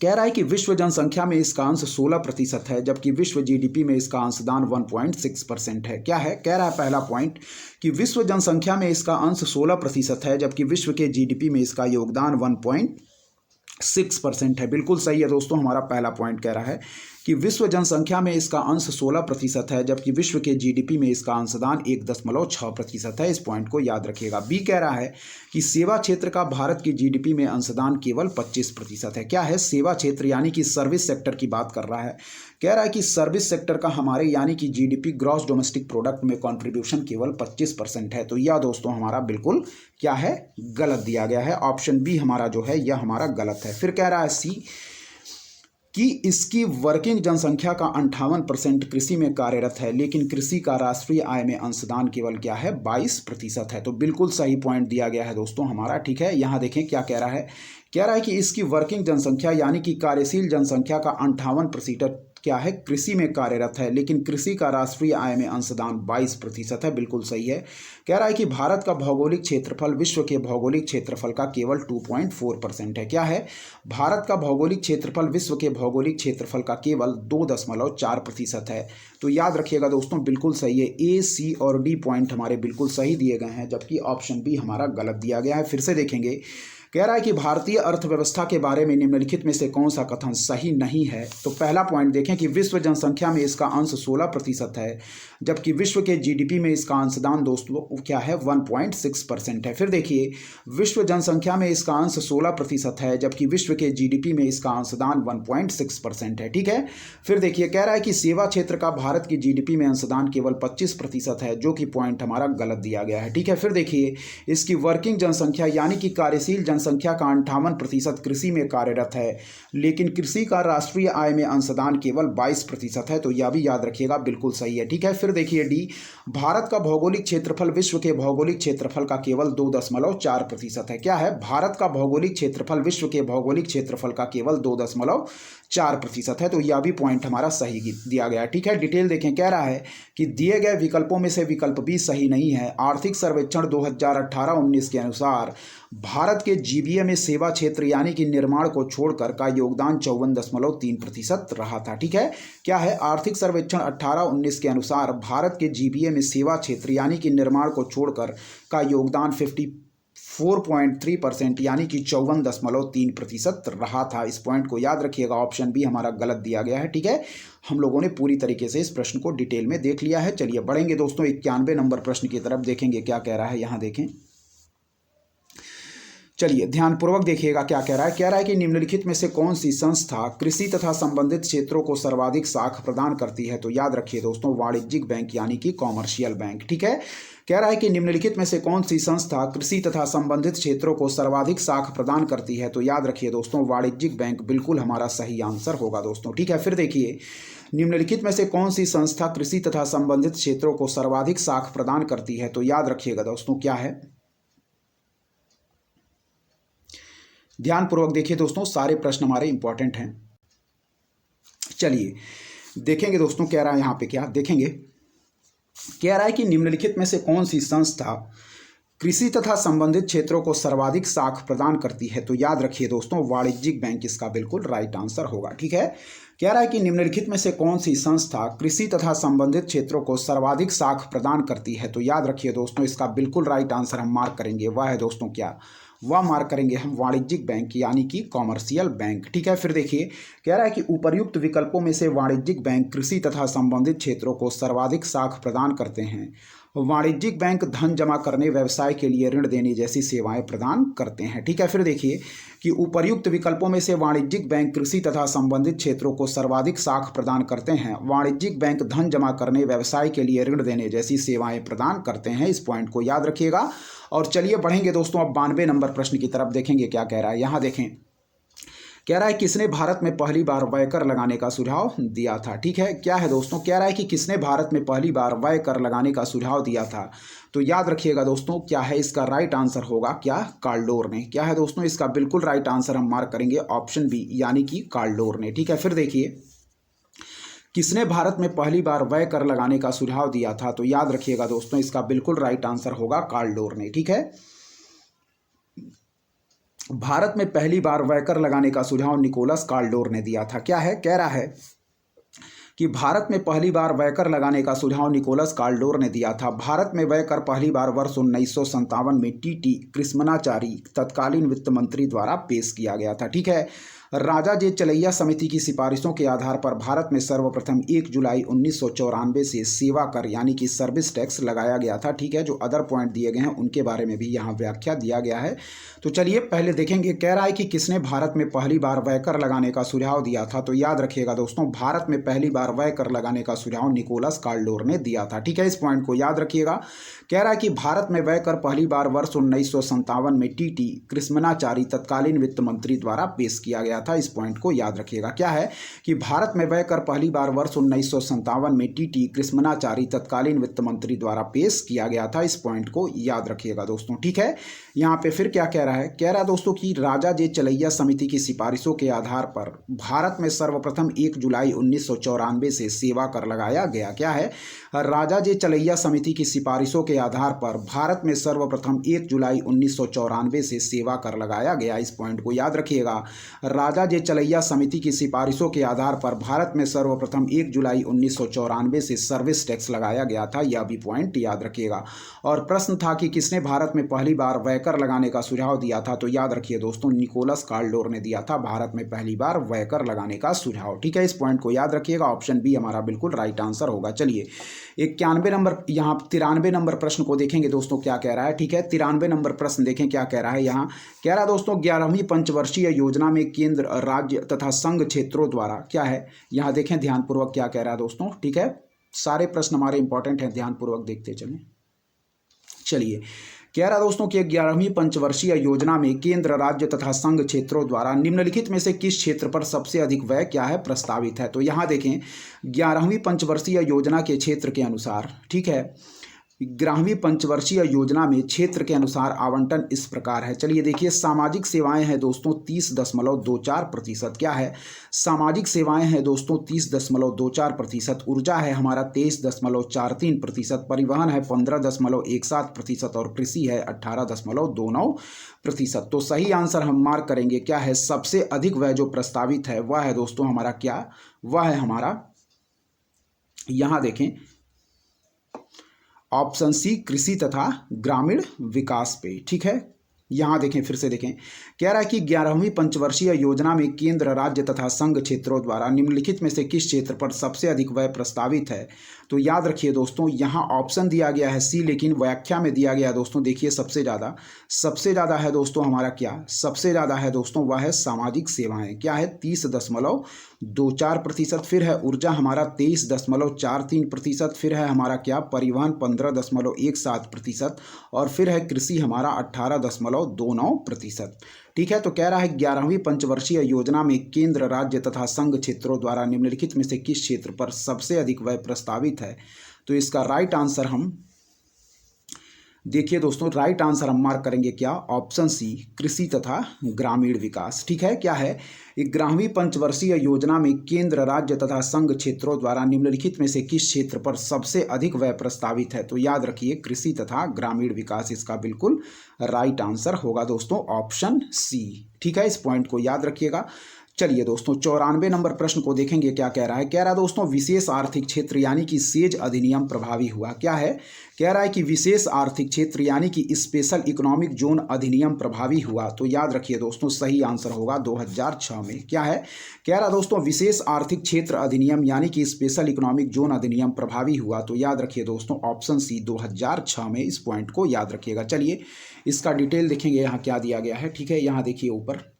कह रहा है कि विश्व जनसंख्या में इसका अंश 16% है, जबकि विश्व जीडीपी में इसका अंशदान 1.6% है। क्या है, कह रहा है पहला पॉइंट कि विश्व जनसंख्या में इसका अंश 16% है, जबकि विश्व के जीडीपी में इसका योगदान 1.6% है। बिल्कुल सही है दोस्तों, हमारा पहला पॉइंट कह रहा है कि विश्व जनसंख्या में इसका अंश 16% है, जबकि विश्व के जीडीपी में इसका अंशदान 1.6% है। इस पॉइंट को याद रखिएगा। बी कह रहा है कि सेवा क्षेत्र का भारत की जीडीपी में अंशदान केवल 25% है। क्या है, सेवा क्षेत्र यानी कि सर्विस सेक्टर की बात कर रहा है। कह रहा है कि सर्विस सेक्टर का हमारे यानी कि जीडीपी ग्रॉस डोमेस्टिक प्रोडक्ट में कंट्रीब्यूशन केवल 25% है। तो यह दोस्तों हमारा बिल्कुल क्या है, गलत दिया गया है। ऑप्शन बी हमारा जो है यह हमारा गलत है। फिर कह रहा है सी कि इसकी वर्किंग जनसंख्या का 58% कृषि में कार्यरत है, लेकिन कृषि का राष्ट्रीय आय में अंशदान केवल क्या है, 22% है। तो बिल्कुल सही पॉइंट दिया गया है दोस्तों हमारा। ठीक है, यहाँ देखें क्या कह रहा है, कह रहा है कि इसकी वर्किंग जनसंख्या यानी कि कार्यशील जनसंख्या का 58% क्या है, कृषि में कार्यरत है, लेकिन कृषि का राष्ट्रीय आय में अंशदान 22% है। बिल्कुल सही है। कह रहा है कि भारत का भौगोलिक क्षेत्रफल विश्व के भौगोलिक क्षेत्रफल का केवल 2.4% है। क्या है, भारत का भौगोलिक क्षेत्रफल विश्व के भौगोलिक क्षेत्रफल का केवल 2.4% है। तो याद रखिएगा दोस्तों, बिल्कुल सही है। ए, सी और डी पॉइंट हमारे बिल्कुल सही दिए गए हैं, जबकि ऑप्शन बी हमारा गलत दिया गया है। फिर से देखेंगे, कह रहा है कि भारतीय अर्थव्यवस्था के बारे में निम्नलिखित में से कौन सा कथन सही नहीं है। तो पहला पॉइंट देखें कि विश्व जनसंख्या में इसका अंश 16% है, जबकि विश्व के जीडीपी में इसका अंशदान दोस्तों क्या है, 1.6% है। फिर देखिए, विश्व जनसंख्या में इसका अंश 16% है, जबकि विश्व के जीडीपी में इसका अंशदान 1.6% है। ठीक है। फिर देखिए, कह रहा है कि सेवा क्षेत्र का भारत की जीडीपी में अंशदान केवल 25% है, जो कि पॉइंट हमारा गलत दिया गया है। ठीक है। फिर देखिए, इसकी वर्किंग जनसंख्या यानी कि कार्यशील संख्या का 58% कृषि में कार्यरत है, लेकिन कृषि का राष्ट्रीय आय में अंशदान केवल 22% है। तो यह भी याद रखिएगा, बिल्कुल सही है। ठीक है। फिर देखिए डी, भारत का भौगोलिक क्षेत्रफल विश्व के भौगोलिक क्षेत्रफल का केवल 2.4% है। क्या है, भारत का भौगोलिक क्षेत्रफल विश्व के भौगोलिक क्षेत्रफल का केवल 2.4% है। तो यह भी पॉइंट हमारा सही दिया गया है। ठीक है। डिटेल देखें, कह रहा है कि दिए गए विकल्पों में से विकल्प भी सही नहीं है। आर्थिक सर्वेक्षण 2018-19 के अनुसार भारत के जीबीए में सेवा क्षेत्र यानी कि निर्माण को छोड़कर का योगदान 54.3% रहा था। ठीक है। क्या है, आर्थिक सर्वेक्षण 18-19 के अनुसार भारत के जीबीए में सेवा क्षेत्र यानी कि निर्माण को छोड़कर का योगदान 54.3% यानी कि 54.3% रहा था। इस पॉइंट को याद रखिएगा, ऑप्शन बी हमारा गलत दिया गया है। ठीक है। हम लोगों ने पूरी तरीके से इस प्रश्न को डिटेल में देख लिया है। चलिए बढ़ेंगे दोस्तों 91 नंबर प्रश्न की तरफ, देखेंगे क्या कह रहा है। यहाँ देखें, चलिए ध्यानपूर्वक देखिएगा क्या कह रहा है। कह रहा है कि निम्नलिखित में से कौन सी संस्था कृषि तथा संबंधित क्षेत्रों को सर्वाधिक साख प्रदान करती है। तो याद रखिए दोस्तों, वाणिज्यिक बैंक यानी कि कॉमर्शियल बैंक। ठीक है। कह रहा है कि निम्नलिखित में से कौन सी संस्था कृषि तथा संबंधित क्षेत्रों को सर्वाधिक साख प्रदान करती है। तो याद रखिए दोस्तों, वाणिज्यिक बैंक बिल्कुल हमारा सही आंसर होगा दोस्तों। ठीक है। फिर देखिए, निम्नलिखित में से कौन सी संस्था कृषि तथा संबंधित क्षेत्रों को सर्वाधिक साख प्रदान करती है। तो याद रखिएगा दोस्तों, क्या है, ध्यानपूर्वक देखिए दोस्तों, सारे प्रश्न हमारे इंपॉर्टेंट हैं। चलिए देखेंगे दोस्तों, कह रहा है यहाँ पे क्या देखेंगे, कह रहा है कि निम्नलिखित में से कौन सी संस्था कृषि तथा संबंधित क्षेत्रों को सर्वाधिक साख प्रदान करती है। तो याद रखिए दोस्तों, वाणिज्यिक बैंक इसका बिल्कुल राइट आंसर होगा। ठीक है। कह रहा है कि निम्नलिखित में से कौन सी संस्था कृषि तथा संबंधित क्षेत्रों को सर्वाधिक साख प्रदान करती है। तो याद रखिए दोस्तों, इसका बिल्कुल राइट आंसर हम मार्क करेंगे, वह है दोस्तों क्या, वह मार्क करेंगे हम वाणिज्यिक बैंक यानी कि कॉमर्शियल बैंक। ठीक है। फिर देखिए, कह रहा है कि उपर्युक्त विकल्पों में से वाणिज्यिक बैंक कृषि तथा संबंधित क्षेत्रों को सर्वाधिक साख प्रदान करते हैं। वाणिज्यिक बैंक धन जमा करने, व्यवसाय के लिए ऋण देने जैसी सेवाएं प्रदान करते हैं। ठीक है। फिर देखिए कि उपर्युक्त विकल्पों में से वाणिज्यिक बैंक कृषि तथा संबंधित क्षेत्रों को सर्वाधिक साख प्रदान करते हैं। वाणिज्यिक बैंक धन जमा करने, व्यवसाय के लिए ऋण देने जैसी सेवाएं प्रदान करते हैं। इस पॉइंट को याद रखिएगा। और चलिए बढ़ेंगे दोस्तों, अब 92 नंबर प्रश्न की तरफ, देखेंगे क्या कह रहा है। यहाँ देखें, कह रहा है किसने भारत में पहली बार व्यय कर लगाने का सुझाव दिया था। ठीक है। क्या है दोस्तों, कह रहा है कि किसने भारत में पहली बार व्यय कर लगाने का सुझाव दिया था। तो याद रखिएगा दोस्तों, क्या है, इसका राइट आंसर होगा क्या, कार्ल डोर ने। क्या है दोस्तों, इसका बिल्कुल राइट आंसर हम मार्क करेंगे, ऑप्शन बी यानी कि कार्ल डोर ने। ठीक है। फिर देखिए, किसने भारत में पहली बार व्यय कर लगाने का सुझाव दिया था। तो याद रखिएगा दोस्तों, इसका बिल्कुल राइट आंसर होगा कार्ल डोर ने। ठीक है। भारत में पहली बार व्यय कर लगाने का सुझाव निकोलस कार्ल डोर ने दिया था। क्या है, कह रहा है कि भारत में पहली बार व्यय कर लगाने का सुझाव निकोलस कार्ल डोर ने दिया था। भारत में व्यय कर पहली बार वर्ष 1957 में टी कृष्णमाचारी तत्कालीन वित्त मंत्री द्वारा पेश किया गया था। ठीक है। राजा जे चलैया समिति की सिफारिशों के आधार पर भारत में सर्वप्रथम 1 जुलाई 1994 से सेवा कर यानी कि सर्विस टैक्स लगाया गया था। ठीक है। जो अदर पॉइंट दिए गए हैं उनके बारे में भी यहाँ व्याख्या दिया गया है। तो चलिए पहले देखेंगे, कह रहा है कि किसने भारत में पहली बार व्यय कर लगाने का सुझाव दिया था। तो याद रखिएगा दोस्तों, भारत में पहली बार व्यय कर लगाने का सुझाव निकोलस कार्ल डोर ने दिया था। ठीक है। इस पॉइंट को याद रखिएगा। कह रहा है कि भारत में व्यय कर पहली बार वर्ष 1957 में टी कृष्णमाचारी तत्कालीन वित्त मंत्री द्वारा पेश किया गया था। इस पॉइंट को याद रखिएगा। क्या है कि भारत में व्यय कर पहली बार वर्ष 1957 में टीटी कृष्णमाचारी तत्कालीन वित्त मंत्री द्वारा पेश किया गया था। इस पॉइंट को याद रखिएगा दोस्तों। ठीक है, यहाँ पे फिर क्या कह रहा है, कह रहा है दोस्तों कि राजा जे चलैया समिति की सिफारिशों के आधार पर भारत में सर्वप्रथम 1 जुलाई 1994 से सेवा कर लगाया गया। क्या है, राजा जे चलैया समिति की सिफारिशों के आधार पर भारत में सर्वप्रथम 1 जुलाई 1994 से सेवा कर लगाया गया। इस पॉइंट को याद रखिएगा। राजा जे चलैया समिति की सिफारिशों के आधार पर भारत में सर्वप्रथम 1 जुलाई 1994 से सर्विस टैक्स लगाया गया था। यह भी पॉइंट याद रखिएगा। और प्रश्न था कि किसने भारत में पहली बार व्ययकर लगाने का सुझाव दिया था, तो याद रखिए दोस्तों, निकोलस कार्लडोर ने दिया था भारत में पहली बार व्ययकर लगाने का सुझाव। ठीक है, इस पॉइंट को याद रखिएगा। ऑप्शन बी हमारा बिल्कुल राइट आंसर होगा। चलिए 91 नंबर, यहाँ 93 नंबर प्रश्न को देखेंगे दोस्तों क्या कह रहा है। ठीक है, 93 नंबर प्रश्न देखें क्या कह रहा है। यहाँ कह रहा है दोस्तों 11वीं पंचवर्षीय योजना में केंद्र, राज्य तथा संघ क्षेत्रों द्वारा क्या है, यहाँ देखें ध्यानपूर्वक क्या कह रहा है दोस्तों। ठीक है, सारे प्रश्न हमारे इंपॉर्टेंट हैं, ध्यानपूर्वक देखते चलें। चलिए, कह रहा दोस्तों कि 11वीं पंचवर्षीय योजना में केंद्र, राज्य तथा संघ क्षेत्रों द्वारा निम्नलिखित में से किस क्षेत्र पर सबसे अधिक व्यय क्या है प्रस्तावित है। तो यहाँ देखें 11वीं पंचवर्षीय योजना के क्षेत्र के अनुसार, ठीक है, 11वीं पंचवर्षीय योजना में क्षेत्र के अनुसार आवंटन इस प्रकार है। चलिए देखिए, सामाजिक सेवाएं हैं दोस्तों 30.24%। क्या है, सामाजिक सेवाएं हैं दोस्तों 30.24%। ऊर्जा है हमारा 23.43%। परिवहन है 15.17% और कृषि है 18.29%। तो सही आंसर हम मार्क करेंगे क्या है, सबसे अधिक व्यय जो प्रस्तावित है वह है दोस्तों हमारा क्या, वह है हमारा, यहां देखें ऑप्शन सी, कृषि तथा ग्रामीण विकास पे। ठीक है, यहाँ देखें, फिर से देखें, कह रहा है कि 11वीं पंचवर्षीय योजना में केंद्र, राज्य तथा संघ क्षेत्रों द्वारा निम्नलिखित में से किस क्षेत्र पर सबसे अधिक व्यय प्रस्तावित है। तो याद रखिए दोस्तों, यहाँ ऑप्शन दिया गया है सी, लेकिन व्याख्या में दिया गया है दोस्तों, देखिए सबसे ज़्यादा है दोस्तों हमारा क्या, सबसे ज़्यादा है दोस्तों वह है सामाजिक सेवाएं। क्या है, 30.24%। फिर है ऊर्जा हमारा 23.43%। फिर है हमारा क्या, परिवहन 15.17%। और फिर है कृषि हमारा 18.29%। ठीक है, तो कह रहा है 11वीं पंचवर्षीय योजना में केंद्र, राज्य तथा संघ क्षेत्रों द्वारा निम्नलिखित में से किस क्षेत्र पर सबसे अधिक व्यय प्रस्तावित है। तो इसका राइट आंसर हम देखिए दोस्तों, राइट आंसर हम मार्क करेंगे क्या, ऑप्शन सी, कृषि तथा ग्रामीण विकास। ठीक है, क्या है, 11वीं पंचवर्षीय योजना में केंद्र, राज्य तथा संघ क्षेत्रों द्वारा निम्नलिखित में से किस क्षेत्र पर सबसे अधिक व्यय प्रस्तावित है। तो याद रखिए कृषि तथा ग्रामीण विकास इसका बिल्कुल राइट आंसर होगा दोस्तों, ऑप्शन सी। ठीक है, इस पॉइंट को याद रखिएगा। चलिए दोस्तों 94 नंबर प्रश्न को देखेंगे क्या कह रहा है। कह रहा है दोस्तों विशेष आर्थिक क्षेत्र यानी कि सेज अधिनियम प्रभावी हुआ। क्या है, कह रहा है कि विशेष आर्थिक क्षेत्र यानी कि स्पेशल इकोनॉमिक जोन अधिनियम प्रभावी हुआ। तो याद रखिए दोस्तों, सही आंसर होगा 2006 में। क्या है, कह रहा दोस्तों विशेष आर्थिक क्षेत्र अधिनियम यानी कि स्पेशल इकोनॉमिक जोन अधिनियम प्रभावी हुआ। तो याद रखिए दोस्तों, ऑप्शन सी 2006 में। इस पॉइंट को याद रखिएगा। चलिए इसका डिटेल देखेंगे, यहाँ क्या दिया गया है। ठीक है, यहाँ देखिए ऊपर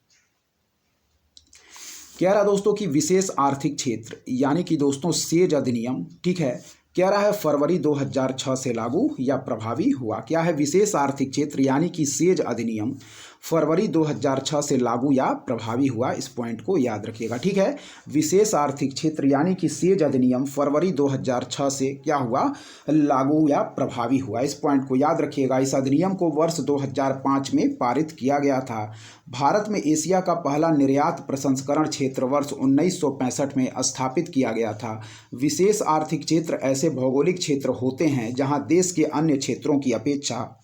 कह रहा दोस्तों कि विशेष आर्थिक क्षेत्र यानी कि दोस्तों सेज अधिनियम, ठीक है, कह रहा है फरवरी 2006 से लागू या प्रभावी हुआ। क्या है, विशेष आर्थिक क्षेत्र यानी कि सेज अधिनियम फरवरी 2006 से लागू या प्रभावी हुआ। इस पॉइंट को याद रखिएगा। ठीक है, विशेष आर्थिक क्षेत्र यानी कि सेज अधिनियम फरवरी 2006 से क्या हुआ, लागू या प्रभावी हुआ। इस पॉइंट को याद रखिएगा। इस अधिनियम को वर्ष 2005 में पारित किया गया था। भारत में एशिया का पहला निर्यात प्रसंस्करण क्षेत्र वर्ष 1965 में स्थापित किया गया था। विशेष आर्थिक क्षेत्र ऐसे भौगोलिक क्षेत्र होते हैं जहां देश के अन्य क्षेत्रों की अपेक्षा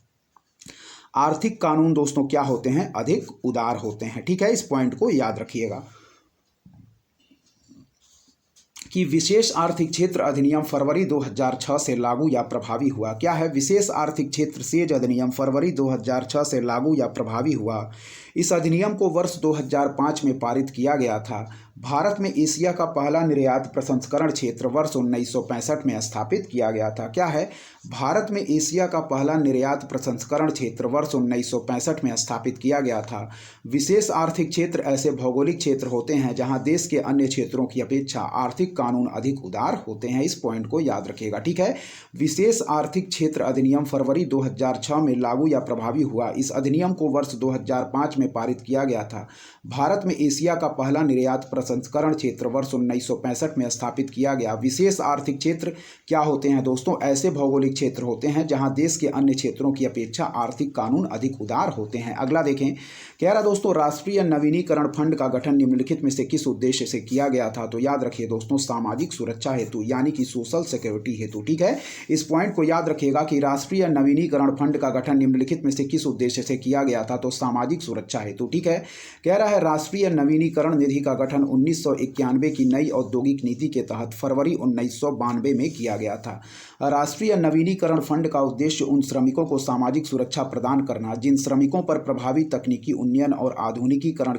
आर्थिक कानून दोस्तों क्या होते हैं, अधिक उदार होते हैं। ठीक है, इस पॉइंट को याद रखिएगा कि विशेष आर्थिक क्षेत्र अधिनियम फरवरी 2006 से लागू या प्रभावी हुआ। क्या है, विशेष आर्थिक क्षेत्र सेज अधिनियम फरवरी 2006 से लागू या प्रभावी हुआ। इस अधिनियम को वर्ष 2005 में पारित किया गया था। भारत में एशिया का पहला निर्यात प्रसंस्करण क्षेत्र वर्ष 1965 में स्थापित किया गया था। क्या है, भारत में एशिया का पहला निर्यात प्रसंस्करण क्षेत्र वर्ष 1965 में स्थापित किया गया था। विशेष आर्थिक क्षेत्र ऐसे भौगोलिक क्षेत्र होते हैं जहां देश के अन्य क्षेत्रों की अपेक्षा आर्थिक कानून अधिक उदार होते हैं। इस पॉइंट को याद रखिएगा। ठीक है, विशेष आर्थिक क्षेत्र अधिनियम फरवरी 2006 में लागू या प्रभावी हुआ। इस अधिनियम को वर्ष 2005 में पारित किया गया था। भारत में एशिया का पहला निर्यात प्रसंस्करण क्षेत्र वर्ष 1965 में स्थापित किया गया। विशेष आर्थिक क्षेत्र क्या होते हैं दोस्तों? ऐसे भौगोलिक क्षेत्र होते हैं जहां देश के अन्य क्षेत्रों की अपेक्षा आर्थिक कानून अधिक उदार होते हैं। अगला देखें, कह रहा दोस्तों राष्ट्रीय नवीनीकरण फंड का गठन निम्नलिखित में से किस उद्देश्य से किया गया था? तो याद रखिए दोस्तों, सामाजिक सुरक्षा हेतु, यानी कि सोशल सिक्योरिटी हेतु। ठीक है, इस पॉइंट को याद रखिएगा कि राष्ट्रीय नवीनीकरण फंड का गठन निम्नलिखित में से किस उद्देश्य से किया गया था? तो सामाजिक सुरक्षा हेतु। ठीक है, कह रहा है राष्ट्रीय नवीनीकरण निधि का गठन 1991 की नई औद्योगिक नीति के तहत फरवरी 1992 में किया गया था। राष्ट्रीय नवीनीकरण फंड का उद्देश्य उन श्रमिकों को सामाजिक सुरक्षा प्रदान करना जिन श्रमिकों पर प्रभावी तकनीकी उन्नयन और आधुनिकीकरण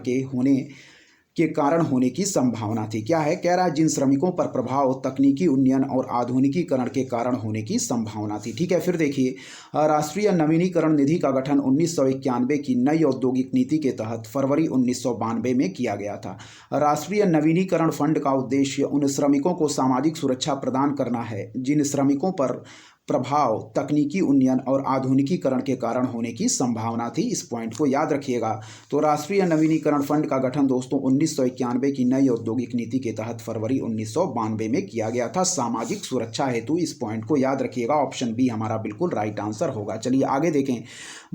के कारण होने की संभावना थी। क्या है? कह रहा है जिन श्रमिकों पर प्रभाव तकनीकी उन्नयन और आधुनिकीकरण के कारण होने की संभावना थी। ठीक है, फिर देखिए, राष्ट्रीय नवीनीकरण निधि का गठन 1991 की नई औद्योगिक नीति के तहत फरवरी 1992 में किया गया था। राष्ट्रीय नवीनीकरण फंड का उद्देश्य उन श्रमिकों को सामाजिक सुरक्षा प्रदान करना है जिन श्रमिकों पर प्रभाव तकनीकी उन्नयन और आधुनिकीकरण के कारण होने की संभावना थी। इस पॉइंट को याद रखिएगा। तो राष्ट्रीय नवीनीकरण फंड का गठन दोस्तों 1991 की नई औद्योगिक नीति के तहत फरवरी 1992 में किया गया था, सामाजिक सुरक्षा हेतु। इस पॉइंट को याद रखिएगा, ऑप्शन बी हमारा बिल्कुल राइट आंसर होगा। चलिए आगे देखें,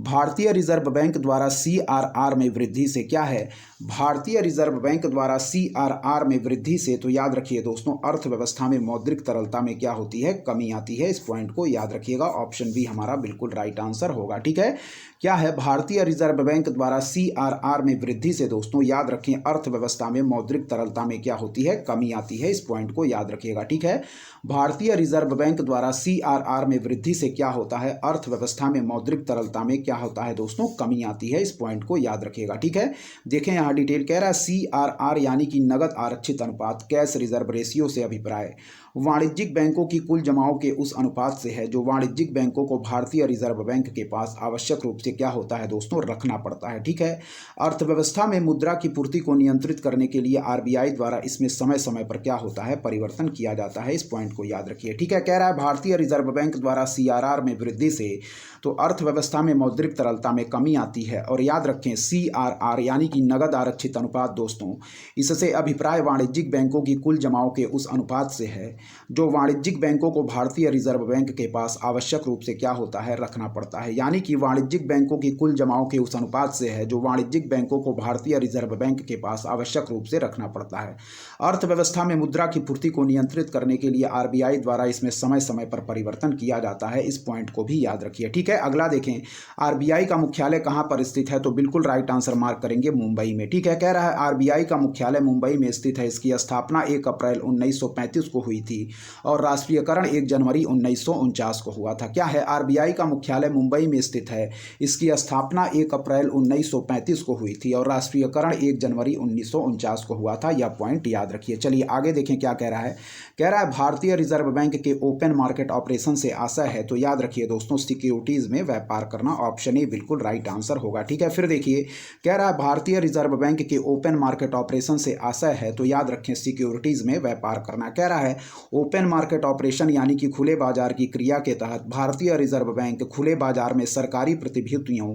भारतीय रिजर्व बैंक द्वारा CRR में वृद्धि से, क्या है? भारतीय रिजर्व बैंक द्वारा CRR में वृद्धि से, तो याद रखिए दोस्तों, अर्थव्यवस्था में मौद्रिक तरलता में क्या होती है? कमी आती है। इस पॉइंट को याद रखिएगा, ऑप्शन बी हमारा बिल्कुल राइट आंसर होगा। ठीक है, क्या है? भारतीय रिजर्व बैंक द्वारा CRR में वृद्धि से दोस्तों, याद रखें, अर्थव्यवस्था में मौद्रिक तरलता में क्या होती है? कमी आती है। इस पॉइंट को याद रखिएगा। ठीक है, भारतीय रिजर्व बैंक द्वारा CRR में वृद्धि से क्या होता है? अर्थव्यवस्था में मौद्रिक तरलता में क्या होता है दोस्तों? कमी आती है। इस पॉइंट को याद रखिएगा। ठीक है, देखें यहाँ डिटेल कह रहा है CRR यानी कि नगद आरक्षित अनुपात, कैश रिजर्व रेशियो से अभिप्राय वाणिज्यिक बैंकों की कुल जमाओं के उस अनुपात से है जो वाणिज्यिक बैंकों को भारतीय रिजर्व बैंक के पास आवश्यक रूप से क्या होता है दोस्तों? रखना पड़ता है। ठीक है, अर्थव्यवस्था में मुद्रा की पूर्ति को नियंत्रित करने के लिए RBI द्वारा इसमें समय समय पर क्या होता है? परिवर्तन किया जाता है। इस पॉइंट को याद रखिए। ठीक है, कह रहा है भारतीय रिजर्व बैंक द्वारा CRR में वृद्धि से तो अर्थव्यवस्था में मौद्रिक तरलता में कमी आती है। और याद रखें, CRR यानी कि नगद आरक्षित अनुपात दोस्तों, इससे अभिप्राय वाणिज्यिक बैंकों की कुल जमाओं के उस अनुपात से है जो वाणिज्यिक बैंकों को भारतीय रिजर्व बैंक के पास आवश्यक रूप से क्या होता है? रखना पड़ता है। यानी कि वाणिज्यिक बैंकों की कुल जमाओं के उस अनुपात से है जो वाणिज्यिक बैंकों को भारतीय रिजर्व बैंक के पास आवश्यक रूप से रखना पड़ता है। अर्थव्यवस्था में मुद्रा की पूर्ति को नियंत्रित करने के लिए RBI द्वारा इसमें समय समय पर परिवर्तन किया जाता है। इस पॉइंट को भी याद रखिए। ठीक है, अगला देखें, RBI का मुख्यालय कहां पर स्थित है? तो बिल्कुल राइट आंसर मार्क करेंगे, मुंबई में। ठीक है, कह रहा है RBI का मुख्यालय मुंबई में स्थित है। इसकी स्थापना 1 अप्रैल 1935 को हुई थी और राष्ट्रीयकरण 1 जनवरी 1949 को हुआ था। क्या है? RBI का मुख्यालय मुंबई में स्थित है। इसकी स्थापना 1 अप्रैल 1935 को हुई थी और राष्ट्रीयकरण 1 जनवरी 1949 को हुआ था। यह पॉइंट याद रखिए। चलिए आगे देखें क्या कह रहा है। कह रहा है भारतीय रिजर्व बैंक के ओपन मार्केट ऑपरेशन से आशय है, तो याद रखिए दोस्तों, सिक्योरिटीज में व्यापार करना। ऑप्शन ए बिल्कुल राइट आंसर होगा। ठीक है, फिर देखिए, कह रहा है भारतीय रिजर्व बैंक के ओपन मार्केट ऑपरेशन से आशय है, तो याद रखें, सिक्योरिटीज में व्यापार करना। कह रहा है ओपन मार्केट ऑपरेशन यानी कि खुले बाजार की क्रिया के तहत भारतीय रिजर्व बैंक खुले बाजार में सरकारी प्रतिभूतियों,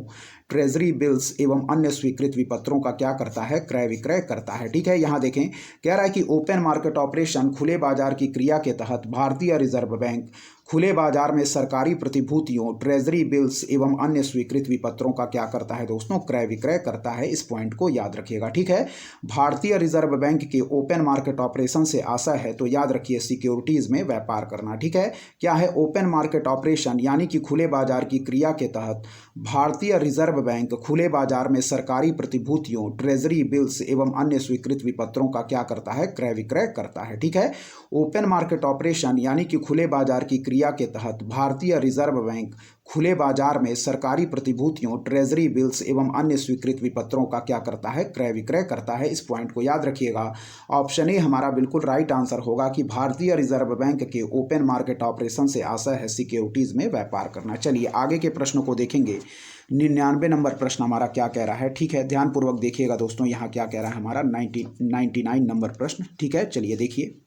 ट्रेजरी बिल्स एवं अन्य स्वीकृत विपत्रों का क्या करता है? क्रय विक्रय करता है। ठीक है, यहाँ देखें, कह रहा है कि ओपन मार्केट ऑपरेशन खुले बाजार की क्रिया के तहत भारतीय रिजर्व बैंक खुले बाजार में सरकारी प्रतिभूतियों, ट्रेजरी बिल्स एवं अन्य स्वीकृत विपत्रों का क्या करता है दोस्तों? क्रय विक्रय करता है। इस पॉइंट को याद रखिएगा। ठीक है, भारतीय रिजर्व बैंक के ओपन मार्केट ऑपरेशन से आशय है, तो याद रखिए, सिक्योरिटीज में व्यापार करना। ठीक है, क्या है? ओपन मार्केट ऑपरेशन यानी कि खुले बाजार की क्रिया के तहत भारतीय रिजर्व बैंक खुले बाजार में सरकारी प्रतिभूतियों, ट्रेजरी बिल्स एवं अन्य स्वीकृत विपत्रों का क्या करता है? क्रय विक्रय करता है। ठीक है, ओपन मार्केट ऑपरेशन यानी कि खुले बाजार की क्रिया के तहत भारतीय रिजर्व बैंक खुले बाजार में सरकारी प्रतिभूतियों, ट्रेजरी बिल्स एवं अन्य स्वीकृत विपत्रों का क्या करता है? क्रय विक्रय करता है। इस पॉइंट को याद रखिएगा। ऑप्शन ए हमारा बिल्कुल राइट आंसर होगा कि भारतीय रिजर्व बैंक के ओपन मार्केट ऑपरेशन से आशय है सिक्योरिटीज में व्यापार करना। चलिए आगे के प्रश्नों को देखेंगे। 99 नंबर प्रश्न हमारा क्या कह रहा है? ठीक है, ध्यानपूर्वक देखिएगा दोस्तों, यहाँ क्या कह रहा है हमारा 99 नंबर प्रश्न। ठीक है, चलिए देखिए,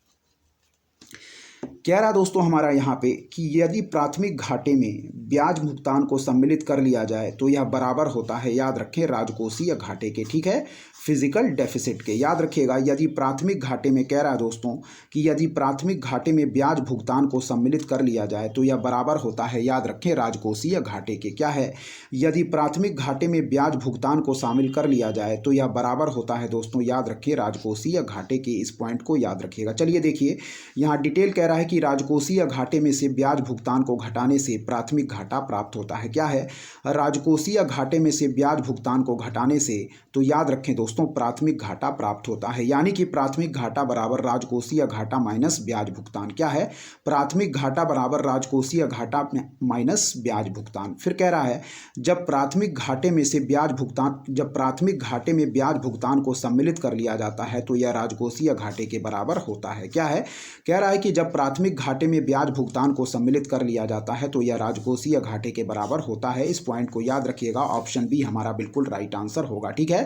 कह रहा दोस्तों हमारा यहाँ पे कि यदि प्राथमिक घाटे में ब्याज भुगतान को सम्मिलित कर लिया जाए तो यह बराबर होता है, याद रखें, राजकोषीय घाटे के, ठीक है, फिजिकल डेफिसिट के। याद रखिएगा, यदि प्राथमिक घाटे में, कह रहा है दोस्तों कि यदि प्राथमिक घाटे में ब्याज भुगतान को सम्मिलित कर लिया जाए तो यह बराबर होता है, याद रखें, राजकोषीय घाटे के। क्या है? यदि प्राथमिक घाटे में ब्याज भुगतान को शामिल कर लिया जाए तो यह बराबर होता है दोस्तों, याद रखिए, राजकोषीय घाटे के। इस पॉइंट को याद रखिएगा। चलिए देखिए, यहाँ डिटेल कह रहा है कि राजकोषीय घाटे में से ब्याज भुगतान को घटाने से प्राथमिक घाटा प्राप्त होता है। क्या है? राजकोषीय घाटे में से ब्याज भुगतान को घटाने से, तो याद रखें दोस्तों, प्राथमिक घाटा प्राप्त होता है। यानी कि प्राथमिक घाटा बराबर राजकोषीय घाटा माइनस ब्याज भुगतान। क्या है? प्राथमिक घाटा बराबर राजकोषीय घाटा माइनस ब्याज भुगतान। फिर कह रहा है जब प्राथमिक घाटे में से ब्याज भुगतान, जब प्राथमिक घाटे में ब्याज भुगतान को सम्मिलित कर लिया जाता है तो यह राजकोषीय घाटे के बराबर होता है। क्या है? कह रहा है कि जब प्राथमिक घाटे में ब्याज भुगतान को सम्मिलित कर लिया जाता है तो यह राजकोषीय घाटे के बराबर होता है। इस पॉइंट को याद रखिएगा। ऑप्शन बी हमारा बिल्कुल राइट आंसर होगा। ठीक है,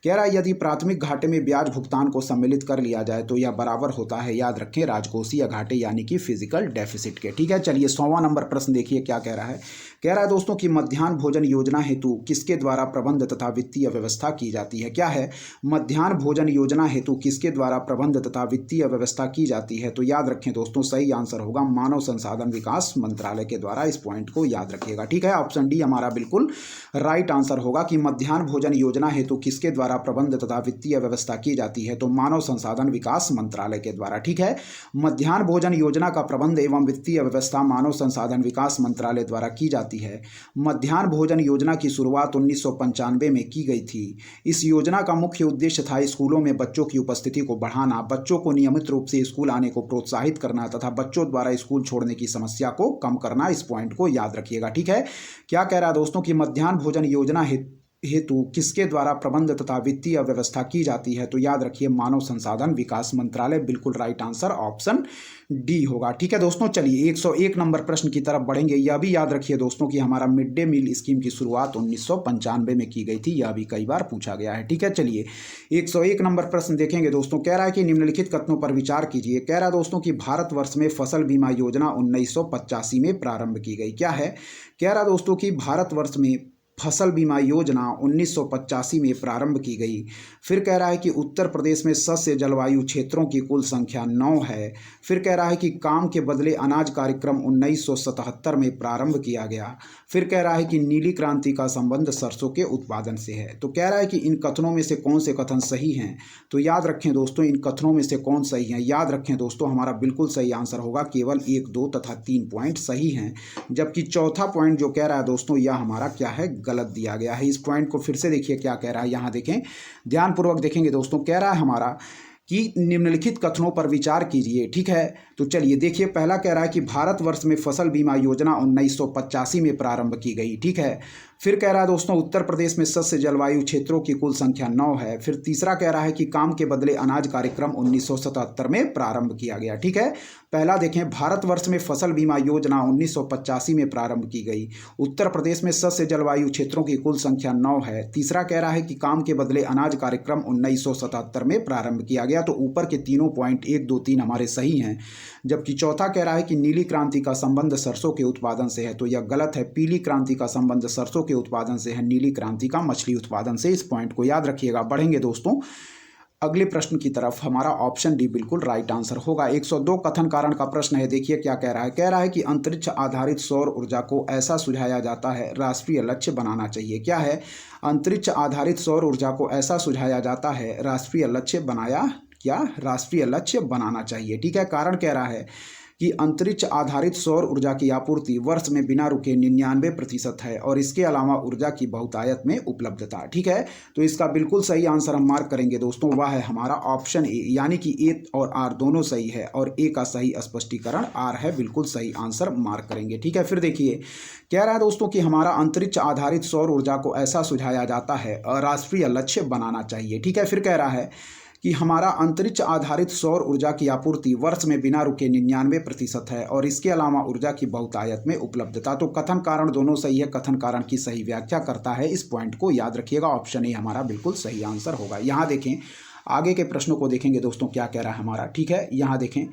कह रहा है यदि प्राथमिक घाटे में ब्याज भुगतान को सम्मिलित कर लिया जाए तो यह बराबर होता है, याद रखें, राजकोषीय घाटे यानी कि फिजिकल डेफिसिट के। ठीक है, चलिए 100वां नंबर प्रश्न देखिए क्या कह रहा है। कह रहा है दोस्तों कि मध्याह्न भोजन योजना हेतु किसके द्वारा प्रबंध तथा वित्तीय व्यवस्था की जाती है। क्या है? मध्याह्न भोजन योजना हेतु किसके द्वारा प्रबंध तथा वित्तीय व्यवस्था की जाती है? तो याद रखें दोस्तों, सही आंसर होगा मानव संसाधन विकास मंत्रालय के द्वारा। इस पॉइंट को याद रखिएगा। ठीक है, ऑप्शन डी हमारा बिल्कुल राइट आंसर होगा कि मध्याह्न भोजन योजना हेतु किसके द्वारा प्रबंध तथा वित्तीय व्यवस्था की जाती है, तो मानव संसाधन विकास मंत्रालय के द्वारा। ठीक है, मध्याह्न भोजन योजना का प्रबंध एवं वित्तीय व्यवस्था मानव संसाधन विकास मंत्रालय द्वारा की जाती है। मध्याह्न भोजन योजना की शुरुआत 1995 में की गई थी। इस योजना का मुख्य उद्देश्य था स्कूलों में बच्चों की उपस्थिति को बढ़ाना, बच्चों को नियमित रूप से स्कूल आने को प्रोत्साहित करना तथा बच्चों द्वारा स्कूल छोड़ने की समस्या को कम करना। इस पॉइंट को याद रखिएगा। ठीक है, क्या कह रहा है दोस्तों कि मध्याह्न भोजन योजना हेतु किसके द्वारा प्रबंध तथा वित्तीय व्यवस्था की जाती है, तो याद रखिए मानव संसाधन विकास मंत्रालय। बिल्कुल राइट आंसर ऑप्शन डी होगा। ठीक है दोस्तों, चलिए 101 नंबर प्रश्न की तरफ बढ़ेंगे। यह भी याद रखिए दोस्तों कि हमारा मिड डे मील स्कीम की शुरुआत 1995 में की गई थी। यह भी कई बार पूछा गया है। ठीक है, चलिए 101 नंबर प्रश्न देखेंगे दोस्तों। कह रहा है कि निम्नलिखित कथनों पर विचार कीजिए। कह रहा है दोस्तों कि भारतवर्ष में फसल बीमा योजना 1985 में प्रारंभ की गई। क्या है? कह रहा है दोस्तों कि भारतवर्ष में फसल बीमा योजना 1985 में प्रारंभ की गई। फिर कह रहा है कि उत्तर प्रदेश में सस्य जलवायु क्षेत्रों की कुल संख्या 9 है। फिर कह रहा है कि काम के बदले अनाज कार्यक्रम 1977 में प्रारंभ किया गया। फिर कह रहा है कि नीली क्रांति का संबंध सरसों के उत्पादन से है। तो कह रहा है कि इन कथनों में से कौन से कथन सही हैं, तो याद रखें दोस्तों, इन कथनों में से कौन सही है। याद रखें दोस्तों, हमारा बिल्कुल सही आंसर होगा केवल 1, 2 तथा 3 पॉइंट सही हैं, जबकि चौथा पॉइंट जो कह रहा है दोस्तों, यह हमारा क्या है, गलत दिया गया है। इस पॉइंट को फिर से देखिए क्या कह रहा है। यहाँ देखें, ध्यानपूर्वक देखेंगे दोस्तों। कह रहा है हमारा कि निम्नलिखित कथनों पर विचार कीजिए। ठीक है, तो चलिए देखिए, पहला कह रहा है कि भारतवर्ष में फसल बीमा योजना 1985 में प्रारंभ की गई। ठीक है, फिर कह रहा है दोस्तों उत्तर प्रदेश में सस्य जलवायु क्षेत्रों की कुल संख्या 9 है। फिर तीसरा कह रहा है कि काम के बदले अनाज कार्यक्रम 1977 में प्रारंभ किया गया। ठीक है, पहला देखें, भारतवर्ष में फसल बीमा योजना 1985 में प्रारंभ की गई। उत्तर प्रदेश में सस्य जलवायु क्षेत्रों की कुल संख्या 9 है। तीसरा कह रहा है कि काम के बदले अनाज कार्यक्रम 1977 में प्रारंभ किया गया। तो ऊपर के तीनों पॉइंट 1, 2, 3 हमारे सही हैं, जबकि चौथा कह रहा है कि नीली क्रांति का संबंध सरसों के उत्पादन से है। तो यह गलत है। पीली क्रांति का संबंध सरसों के उत्पादन से है, नीली क्रांति का मछली उत्पादन से। इस पॉइंट को याद रखिएगा। बढ़ेंगे दोस्तों अगले प्रश्न की तरफ। हमारा ऑप्शन डी बिल्कुल राइट आंसर होगा। 102 कथन कारण का प्रश्न है। देखिए क्या कह रहा है। कह रहा है कि अंतरिक्ष आधारित सौर ऊर्जा को ऐसा सुझाया जाता है, राष्ट्रीय लक्ष्य बनाना चाहिए। क्या है? अंतरिक्ष आधारित सौर ऊर्जा को ऐसा सुझाया जाता है, राष्ट्रीय लक्ष्य बनाया, क्या राष्ट्रीय लक्ष्य बनाना चाहिए। ठीक है, कारण कह रहा है कि अंतरिक्ष आधारित सौर ऊर्जा की आपूर्ति वर्ष में बिना रुके 99% है और इसके अलावा ऊर्जा की बहुतायत में उपलब्धता। ठीक है, तो इसका बिल्कुल सही आंसर हम मार्क करेंगे दोस्तों, वह है हमारा ऑप्शन ए, यानी कि ए और आर दोनों सही है और ए का सही स्पष्टीकरण आर है। बिल्कुल सही आंसर मार्क करेंगे। ठीक है, फिर देखिए कह रहा है दोस्तों कि हमारा अंतरिक्ष आधारित सौर ऊर्जा को ऐसा सुझाया जाता है, राष्ट्रीय लक्ष्य बनाना चाहिए। ठीक है, फिर कह रहा है कि हमारा अंतरिक्ष आधारित सौर ऊर्जा की आपूर्ति वर्ष में बिना रुके 99% है और इसके अलावा ऊर्जा की बहुतायत में उपलब्धता। तो कथन कारण दोनों सही है। कथन कारण की सही व्याख्या करता है। इस पॉइंट को याद रखिएगा। ऑप्शन ए हमारा बिल्कुल सही आंसर होगा। यहाँ देखें, आगे के प्रश्नों को देखेंगे दोस्तों क्या कह रहा है हमारा। ठीक है, यहाँ देखें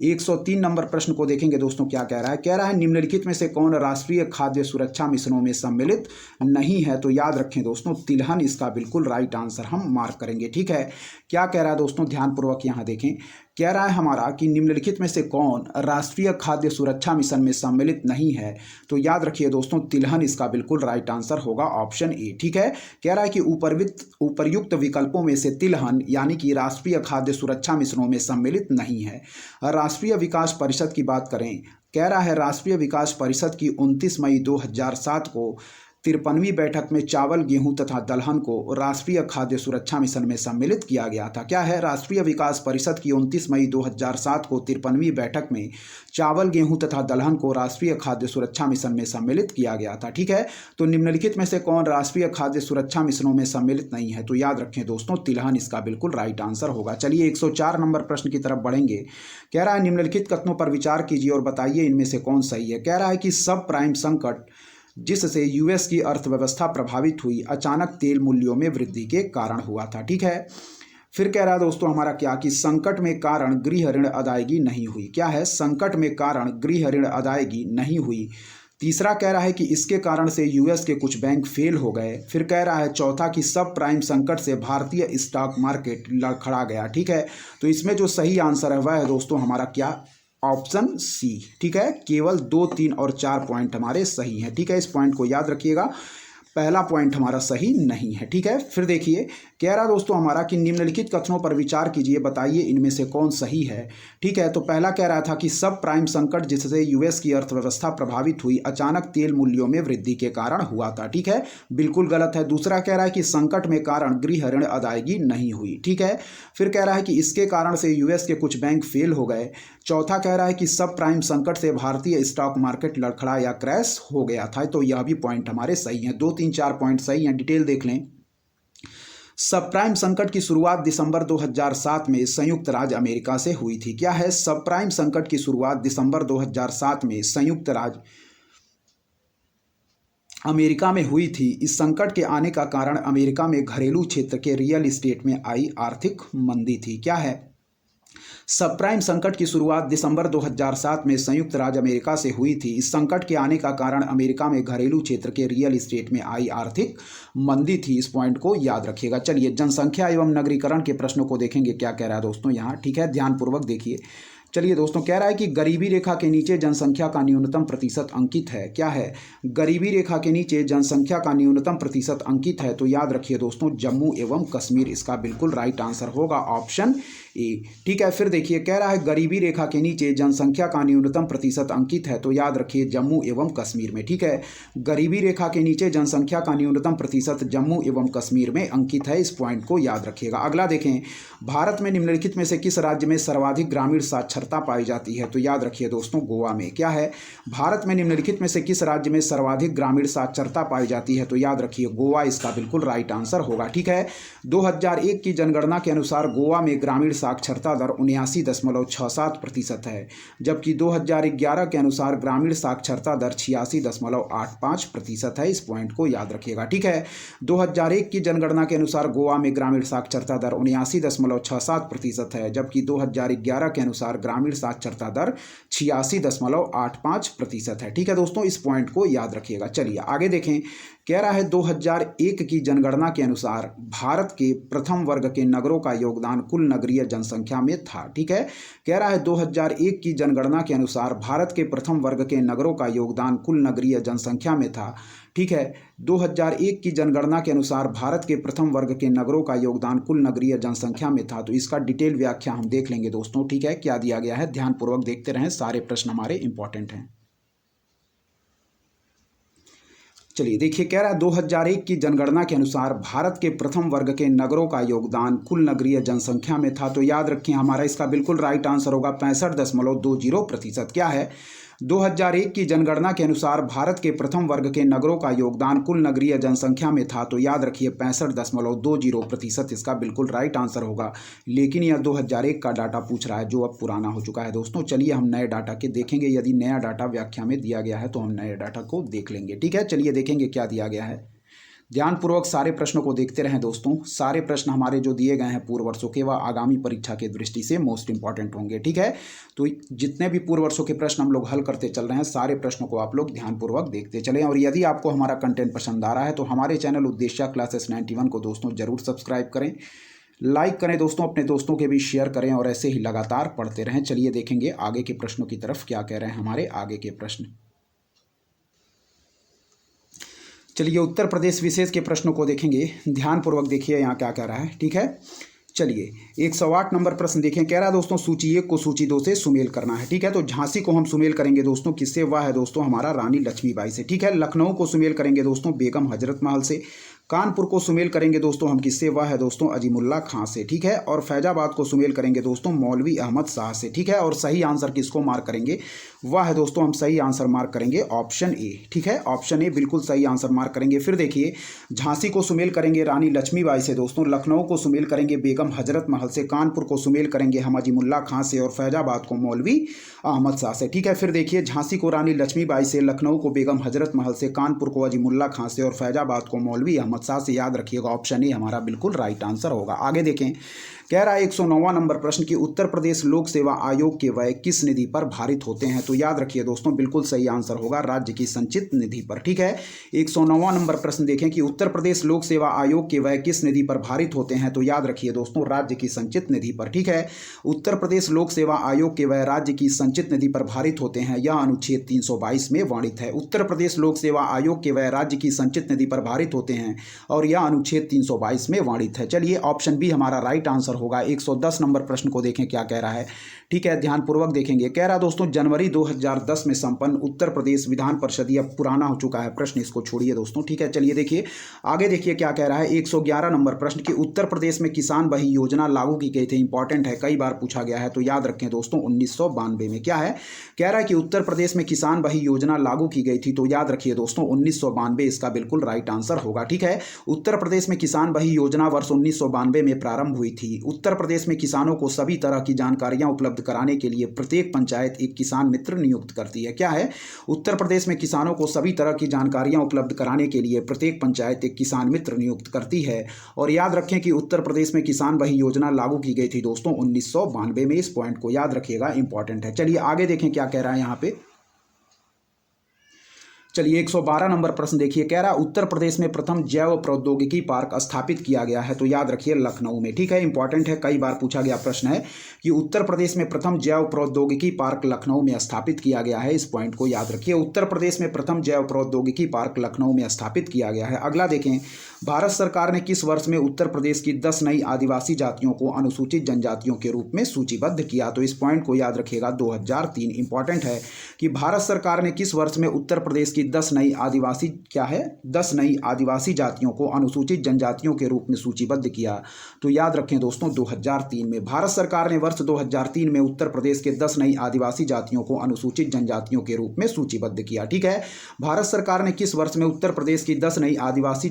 103 नंबर प्रश्न को देखेंगे दोस्तों, क्या कह रहा है। कह रहा है निम्नलिखित में से कौन राष्ट्रीय खाद्य सुरक्षा मिशनों में सम्मिलित नहीं है। तो याद रखें दोस्तों, तिलहन इसका बिल्कुल राइट आंसर हम मार्क करेंगे। ठीक है, क्या कह रहा है दोस्तों, ध्यानपूर्वक यहाँ देखें। कह रहा है हमारा कि निम्नलिखित में से कौन राष्ट्रीय खाद्य सुरक्षा मिशन में सम्मिलित नहीं है। तो याद रखिए दोस्तों, तिलहन इसका बिल्कुल राइट आंसर होगा, ऑप्शन ए। ठीक है, कह रहा है कि उपर्युक्त विकल्पों में से तिलहन यानी कि राष्ट्रीय खाद्य सुरक्षा मिशनों में सम्मिलित नहीं है। राष्ट्रीय विकास परिषद की बात करें, कह रहा है राष्ट्रीय विकास परिषद की 29 मई 2007 को 53वीं बैठक में चावल, गेहूं तथा दलहन को राष्ट्रीय खाद्य सुरक्षा मिशन में सम्मिलित किया गया था। क्या है, राष्ट्रीय विकास परिषद की 29 मई 2007 को 53वीं बैठक में चावल, गेहूं तथा दलहन को राष्ट्रीय खाद्य सुरक्षा मिशन में सम्मिलित किया गया था। ठीक है, तो निम्नलिखित में से कौन राष्ट्रीय खाद्य सुरक्षा मिशनों में सम्मिलित नहीं है। तो याद रखें दोस्तों, तिलहन इसका बिल्कुल राइट आंसर होगा। चलिए 104 नंबर प्रश्न की तरफ बढ़ेंगे। कह रहा है निम्नलिखित कथनों पर विचार कीजिए और बताइए इनमें से कौन सही है। कह रहा है कि सब प्राइम संकट जिससे यूएस की अर्थव्यवस्था प्रभावित हुई अचानक तेल मूल्यों में वृद्धि के कारण हुआ था। ठीक है, फिर कह रहा है दोस्तों हमारा क्या कि संकट में कारण गृह ऋण अदायगी नहीं हुई। क्या है, संकट में कारण गृह ऋण अदायगी नहीं हुई। तीसरा कह रहा है कि इसके कारण से यूएस के कुछ बैंक फेल हो गए। फिर कह रहा है चौथा कि सब प्राइम संकट से भारतीय स्टॉक मार्केट लड़खड़ा गया। ठीक है, तो इसमें जो सही आंसर है वह है दोस्तों हमारा क्या, ऑप्शन सी। ठीक है, केवल 2, 3 और 4 पॉइंट हमारे सही हैं। ठीक है, इस पॉइंट को याद रखिएगा, पहला पॉइंट हमारा सही नहीं है। ठीक है, फिर देखिए कह रहा दोस्तों हमारा कि निम्नलिखित कथनों पर विचार कीजिए, बताइए इनमें से कौन सही है। ठीक है, तो पहला कह रहा था कि सब प्राइम संकट जिससे यूएस की अर्थव्यवस्था प्रभावित हुई अचानक तेल मूल्यों में वृद्धि के कारण हुआ था। ठीक है, बिल्कुल गलत है। दूसरा कह रहा है कि संकट में कारण गृह ऋण अदायगी नहीं हुई। ठीक है, फिर कह रहा है कि इसके कारण से यूएस के कुछ बैंक फेल हो गए। चौथा कह रहा है कि सब प्राइम संकट से भारतीय स्टॉक मार्केट लड़खड़ा या क्रैश हो गया था। तो यह भी पॉइंट हमारे सही हैं। 2, 3, 4 पॉइंट सही हैं, डिटेल देख लें। सब प्राइम संकट की शुरुआत दिसंबर 2007 में संयुक्त राज्य अमेरिका से हुई थी। क्या है, सब प्राइम संकट की शुरुआत दिसंबर 2007 में संयुक्त राज्य अमेरिका में हुई थी। इस संकट के आने का कारण अमेरिका में घरेलू क्षेत्र के रियल एस्टेट में आई आर्थिक मंदी थी। क्या है, सब प्राइम संकट की शुरुआत दिसंबर 2007 में संयुक्त राज्य अमेरिका से हुई थी। इस संकट के आने का कारण अमेरिका में घरेलू क्षेत्र के रियल एस्टेट में आई आर्थिक मंदी थी। इस पॉइंट को याद रखिएगा। चलिए जनसंख्या एवं नगरीकरण के प्रश्नों को देखेंगे, क्या कह रहा है दोस्तों यहाँ। ठीक है, ध्यानपूर्वक देखिए। चलिए दोस्तों, कह रहा है कि गरीबी रेखा के नीचे जनसंख्या का न्यूनतम प्रतिशत अंकित है। क्या है, गरीबी रेखा के नीचे जनसंख्या का न्यूनतम प्रतिशत अंकित है। तो याद रखिए दोस्तों, जम्मू एवं कश्मीर इसका बिल्कुल राइट आंसर होगा, ऑप्शन ए। ठीक है, फिर देखिए कह रहा है गरीबी रेखा के नीचे जनसंख्या का न्यूनतम प्रतिशत अंकित है। तो याद रखिए जम्मू एवं कश्मीर में। ठीक है, गरीबी रेखा के नीचे जनसंख्या का न्यूनतम प्रतिशत जम्मू एवं कश्मीर में अंकित है। इस पॉइंट को याद रखिएगा। अगला देखें, भारत में निम्नलिखित में से किस राज्य में सर्वाधिक ग्रामीण साक्षरता पाई जाती है। तो याद रखिए दोस्तों, गोवा में। क्या है, भारत में निम्नलिखित में से किस राज्य में सर्वाधिक ग्रामीण साक्षरता पाई जाती है। तो याद रखिए गोवा इसका बिल्कुल राइट आंसर होगा। ठीक है, 2001 की जनगणना के अनुसार गोवा में ग्रामीण साक्षरता दर 79.67% है, जबकि 2011 के अनुसार ग्रामीण साक्षरता दर 86.85% है। इस पॉइंट को याद रखिएगा। ठीक है, 2001 की जनगणना के अनुसार गोवा में ग्रामीण साक्षरता दर 79.67% है, जबकि 2011 के अनुसार ग्रामीण साक्षरता दर 86.85% है। ठीक है दोस्तों, इस पॉइंट को याद रखिएगा। चलिए आगे देखें, कह रहा है 2001 की जनगणना के अनुसार भारत के प्रथम वर्ग के नगरों का योगदान कुल नगरीय जनसंख्या में था। ठीक है, कह रहा है 2001 की जनगणना के अनुसार भारत के प्रथम वर्ग के नगरों का योगदान कुल नगरीय जनसंख्या में था। ठीक है, 2001 की जनगणना के अनुसार भारत के प्रथम वर्ग के नगरों का योगदान कुल नगरीय जनसंख्या में था। तो इसका डिटेल व्याख्या हम देख लेंगे दोस्तों। ठीक है, क्या दिया गया है, ध्यानपूर्वक देखते रहें, सारे प्रश्न हमारे इंपॉर्टेंट हैं। चलिए देखिए, कह रहा है 2001 की जनगणना के अनुसार भारत के प्रथम वर्ग के नगरों का योगदान कुल नगरीय जनसंख्या में था। तो याद रखें हमारा इसका बिल्कुल राइट आंसर होगा 65.20%। क्या है, 2001 की जनगणना के अनुसार भारत के प्रथम वर्ग के नगरों का योगदान कुल नगरीय जनसंख्या में था। तो याद रखिए 65.20% इसका बिल्कुल राइट आंसर होगा। लेकिन यह 2001 का डाटा पूछ रहा है, जो अब पुराना हो चुका है दोस्तों। चलिए हम नए डाटा के देखेंगे, यदि नया डाटा व्याख्या में दिया गया है तो हम नए डाटा को देख लेंगे। ठीक है, चलिए देखेंगे क्या दिया गया है, ध्यानपूर्वक सारे प्रश्नों को देखते रहें दोस्तों। सारे प्रश्न हमारे जो दिए गए हैं पूर्व वर्षों के व आगामी परीक्षा के दृष्टि से मोस्ट इंपॉर्टेंट होंगे, ठीक है। तो जितने भी पूर्व वर्षों के प्रश्न हम लोग हल करते चल रहे हैं, सारे प्रश्नों को आप लोग ध्यानपूर्वक देखते चलें। और यदि आपको हमारा कंटेंट पसंद आ रहा है तो हमारे चैनल उद्देश्य क्लासेस 91 को दोस्तों जरूर सब्सक्राइब करें, लाइक करें दोस्तों, अपने दोस्तों के भी शेयर करें और ऐसे ही लगातार पढ़ते रहें। चलिए देखेंगे आगे के प्रश्नों की तरफ क्या कह रहे हैं हमारे आगे के प्रश्न। चलिए उत्तर प्रदेश विशेष के प्रश्नों को देखेंगे, ध्यानपूर्वक देखिए यहाँ क्या कह रहा है, ठीक है। चलिए 108 नंबर प्रश्न देखें। कह रहा है दोस्तों सूची 1 को सूची 2 से सुमेल करना है, ठीक है। तो झांसी को हम सुमेल करेंगे दोस्तों किससे, वह है दोस्तों हमारा रानी लक्ष्मीबाई से, ठीक है। लखनऊ को सुमेल करेंगे दोस्तों बेगम हजरत महल से। कानपुर को सुमेल करेंगे दोस्तों हम किससे, वह है दोस्तों अजीमुल्ला खां से, ठीक है। और फैजाबाद को सुमेल करेंगे दोस्तों मौलवी अहमद शाह से, ठीक है। और सही आंसर किसको मार्क करेंगे, वह है दोस्तों हम सही आंसर मार्क करेंगे ऑप्शन ए, ठीक है। ऑप्शन ए बिल्कुल सही आंसर मार्क करेंगे। फिर देखिए झांसी को सुमेल करेंगे रानी लक्ष्मीबाई से दोस्तों, लखनऊ को सुमेल करेंगे बेगम हजरत महल से, कानपुर को सुमेल करेंगे हम अजीमुल्ला खां से और फैजाबाद को मौलवी अहमद शाह से, ठीक है। फिर देखिए झांसी को रानी लक्ष्मीबाई से, लखनऊ को बेगम हजरत महल से, कानपुर को अजीमुल्ला खां से और फैजाबाद को मौलवी अहमद शाह से। याद रखिएगा ऑप्शन ए हमारा बिल्कुल राइट आंसर होगा। आगे देखें, कह रहा है 109वां नंबर प्रश्न की उत्तर प्रदेश लोक सेवा आयोग के व्यय किस निधि पर भारित होते हैं। तो याद रखिए दोस्तों बिल्कुल सही आंसर होगा राज्य की संचित निधि पर, ठीक है। 109वां नंबर प्रश्न देखें कि उत्तर प्रदेश लोक सेवा आयोग के व्यय किस निधि पर भारित होते हैं। तो याद रखिए दोस्तों राज्य की संचित निधि पर, ठीक है। उत्तर प्रदेश लोक सेवा आयोग के व्यय राज्य की संचित निधि पर भारित होते हैं, यह अनुच्छेद 322 में वर्णित है। उत्तर प्रदेश लोक सेवा आयोग के व्यय राज्य की संचित निधि पर भारित होते हैं और यह अनुच्छेद 322 में वर्णित है। चलिए ऑप्शन बी हमारा राइट आंसर होगा। 110 नंबर प्रश्न को देखें क्या कह रहा है, ठीक है। ध्यानपूर्वक देखेंगे, कह रहा दोस्तों जनवरी 2010 में संपन्न उत्तर प्रदेश विधान परिषद, यह पुराना हो चुका है प्रश्न, इसको छोड़िए दोस्तों, ठीक है। चलिए देखिए आगे देखिए क्या कह रहा है 111 नंबर प्रश्न की उत्तर प्रदेश में किसान बही योजना लागू की गई थी। इंपॉर्टेंट है, कई बार पूछा गया है, तो याद रखें दोस्तों 1992 में। क्या है, कह रहा है कि उत्तर प्रदेश में किसान बही योजना लागू की गई थी, तो याद रखिए दोस्तों 1992 इसका बिल्कुल राइट आंसर होगा, ठीक है। उत्तर प्रदेश में किसान बही योजना वर्ष 1992 में प्रारंभ हुई थी। उत्तर प्रदेश में किसानों को सभी तरह की जानकारियां उपलब्ध कराने के लिए प्रत्येक पंचायत एक किसान मित्र नियुक्त करती है। क्या है, उत्तर प्रदेश में किसानों को सभी तरह की जानकारियां उपलब्ध कराने के लिए प्रत्येक पंचायत एक किसान मित्र नियुक्त करती है। और याद रखें कि उत्तर प्रदेश में किसान बही योजना लागू की गई थी दोस्तों 1992 में। इस पॉइंट को याद रखिएगा, इंपॉर्टेंट है। चलिए आगे देखें क्या कह रहा है यहाँ पे। चलिए 112 नंबर प्रश्न देखिए, कह रहा उत्तर प्रदेश में प्रथम जैव प्रौद्योगिकी पार्क स्थापित किया गया है। तो याद रखिए लखनऊ में, ठीक है। इंपॉर्टेंट है, कई बार पूछा गया प्रश्न है कि उत्तर प्रदेश में प्रथम जैव प्रौद्योगिकी पार्क लखनऊ में स्थापित किया गया है। इस पॉइंट को याद रखिए, उत्तर प्रदेश में प्रथम जैव प्रौद्योगिकी पार्क लखनऊ में स्थापित किया गया है। अगला देखें, भारत सरकार ने किस वर्ष में उत्तर प्रदेश की 10 नई आदिवासी जातियों को अनुसूचित जनजातियों के रूप में सूचीबद्ध किया। तो इस पॉइंट को याद रखिएगा 2003। इंपॉर्टेंट है कि भारत सरकार ने किस वर्ष में उत्तर प्रदेश की 10 नई आदिवासी, क्या है, 10 नई आदिवासी जातियों को अनुसूचित जनजातियों के रूप में सूचीबद्ध किया। तो याद रखें दोस्तों 2003 में भारत सरकार ने वर्ष 2003 में उत्तर प्रदेश के 10 नई आदिवासी जातियों को अनुसूचित जनजातियों के रूप में सूचीबद्ध किया, ठीक है। भारत सरकार ने किस वर्ष में उत्तर प्रदेश की 10 नई आदिवासी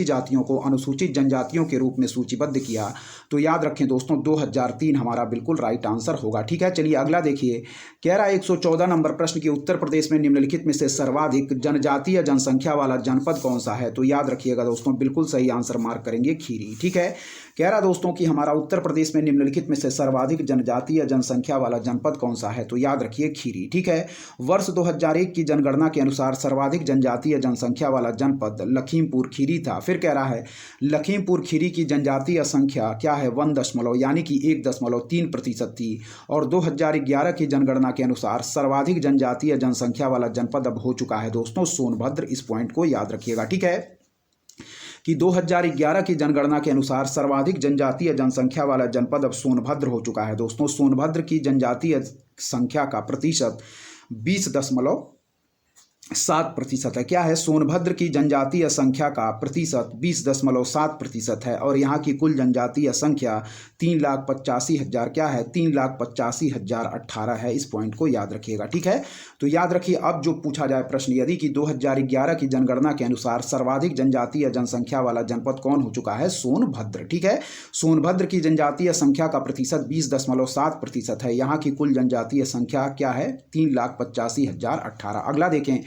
जातियों को अनुसूचित जनजातियों के रूप में सूचीबद्ध किया। तो याद रखें दोस्तों 2003 हमारा बिल्कुल राइट आंसर होगा, ठीक है। चलिए अगला देखिए, कह रहा है 114 नंबर प्रश्न की उत्तर प्रदेश में निम्नलिखित में से सर्वाधिक जनजातीय जनसंख्या वाला जनपद कौन सा है। तो याद रखिएगा दोस्तों बिल्कुल सही आंसर मार्क करेंगे खीरी, ठीक है। कह रहा दोस्तों कि हमारा उत्तर प्रदेश में निम्नलिखित में से सर्वाधिक जनजातीय जनसंख्या वाला जनपद कौन सा है। तो याद रखिए खीरी, ठीक है। वर्ष 2001 की जनगणना के अनुसार सर्वाधिक जनजातीय जनसंख्या वाला जनपद लखीमपुर खीरी था। फिर कह रहा है लखीमपुर खीरी की जनजातीय संख्या क्या है, 1 यानी कि 1.3% थी। और 2011 की जनगणना के अनुसार सर्वाधिक जनजातीय जनसंख्या वाला जनपद अब हो चुका है दोस्तों सोनभद्र। इस पॉइंट को याद रखिएगा, ठीक है, कि 2011 की जनगणना के अनुसार सर्वाधिक जनजातीय जनसंख्या वाला जनपद अब सोनभद्र हो चुका है दोस्तों। सोनभद्र की जनजातीय संख्या का प्रतिशत 20.7% है। क्या है, सोनभद्र की जनजातीय संख्या का प्रतिशत 20.7% है और यहाँ की कुल जनजातीय संख्या 3,85,000 क्या है, 3,85,018 है। इस पॉइंट को याद रखिएगा, ठीक है। तो याद रखिए अब जो पूछा जाए प्रश्न, यदि कि 2011 की जनगणना के अनुसार सर्वाधिक जनजातीय जनसंख्या वाला जनपद कौन हो चुका है, सोनभद्र, ठीक है। सोनभद्र की जनजातीय संख्या का प्रतिशत 20.7% है। यहाँ की कुल जनजातीय संख्या क्या है, 3,85,018। अगला देखें,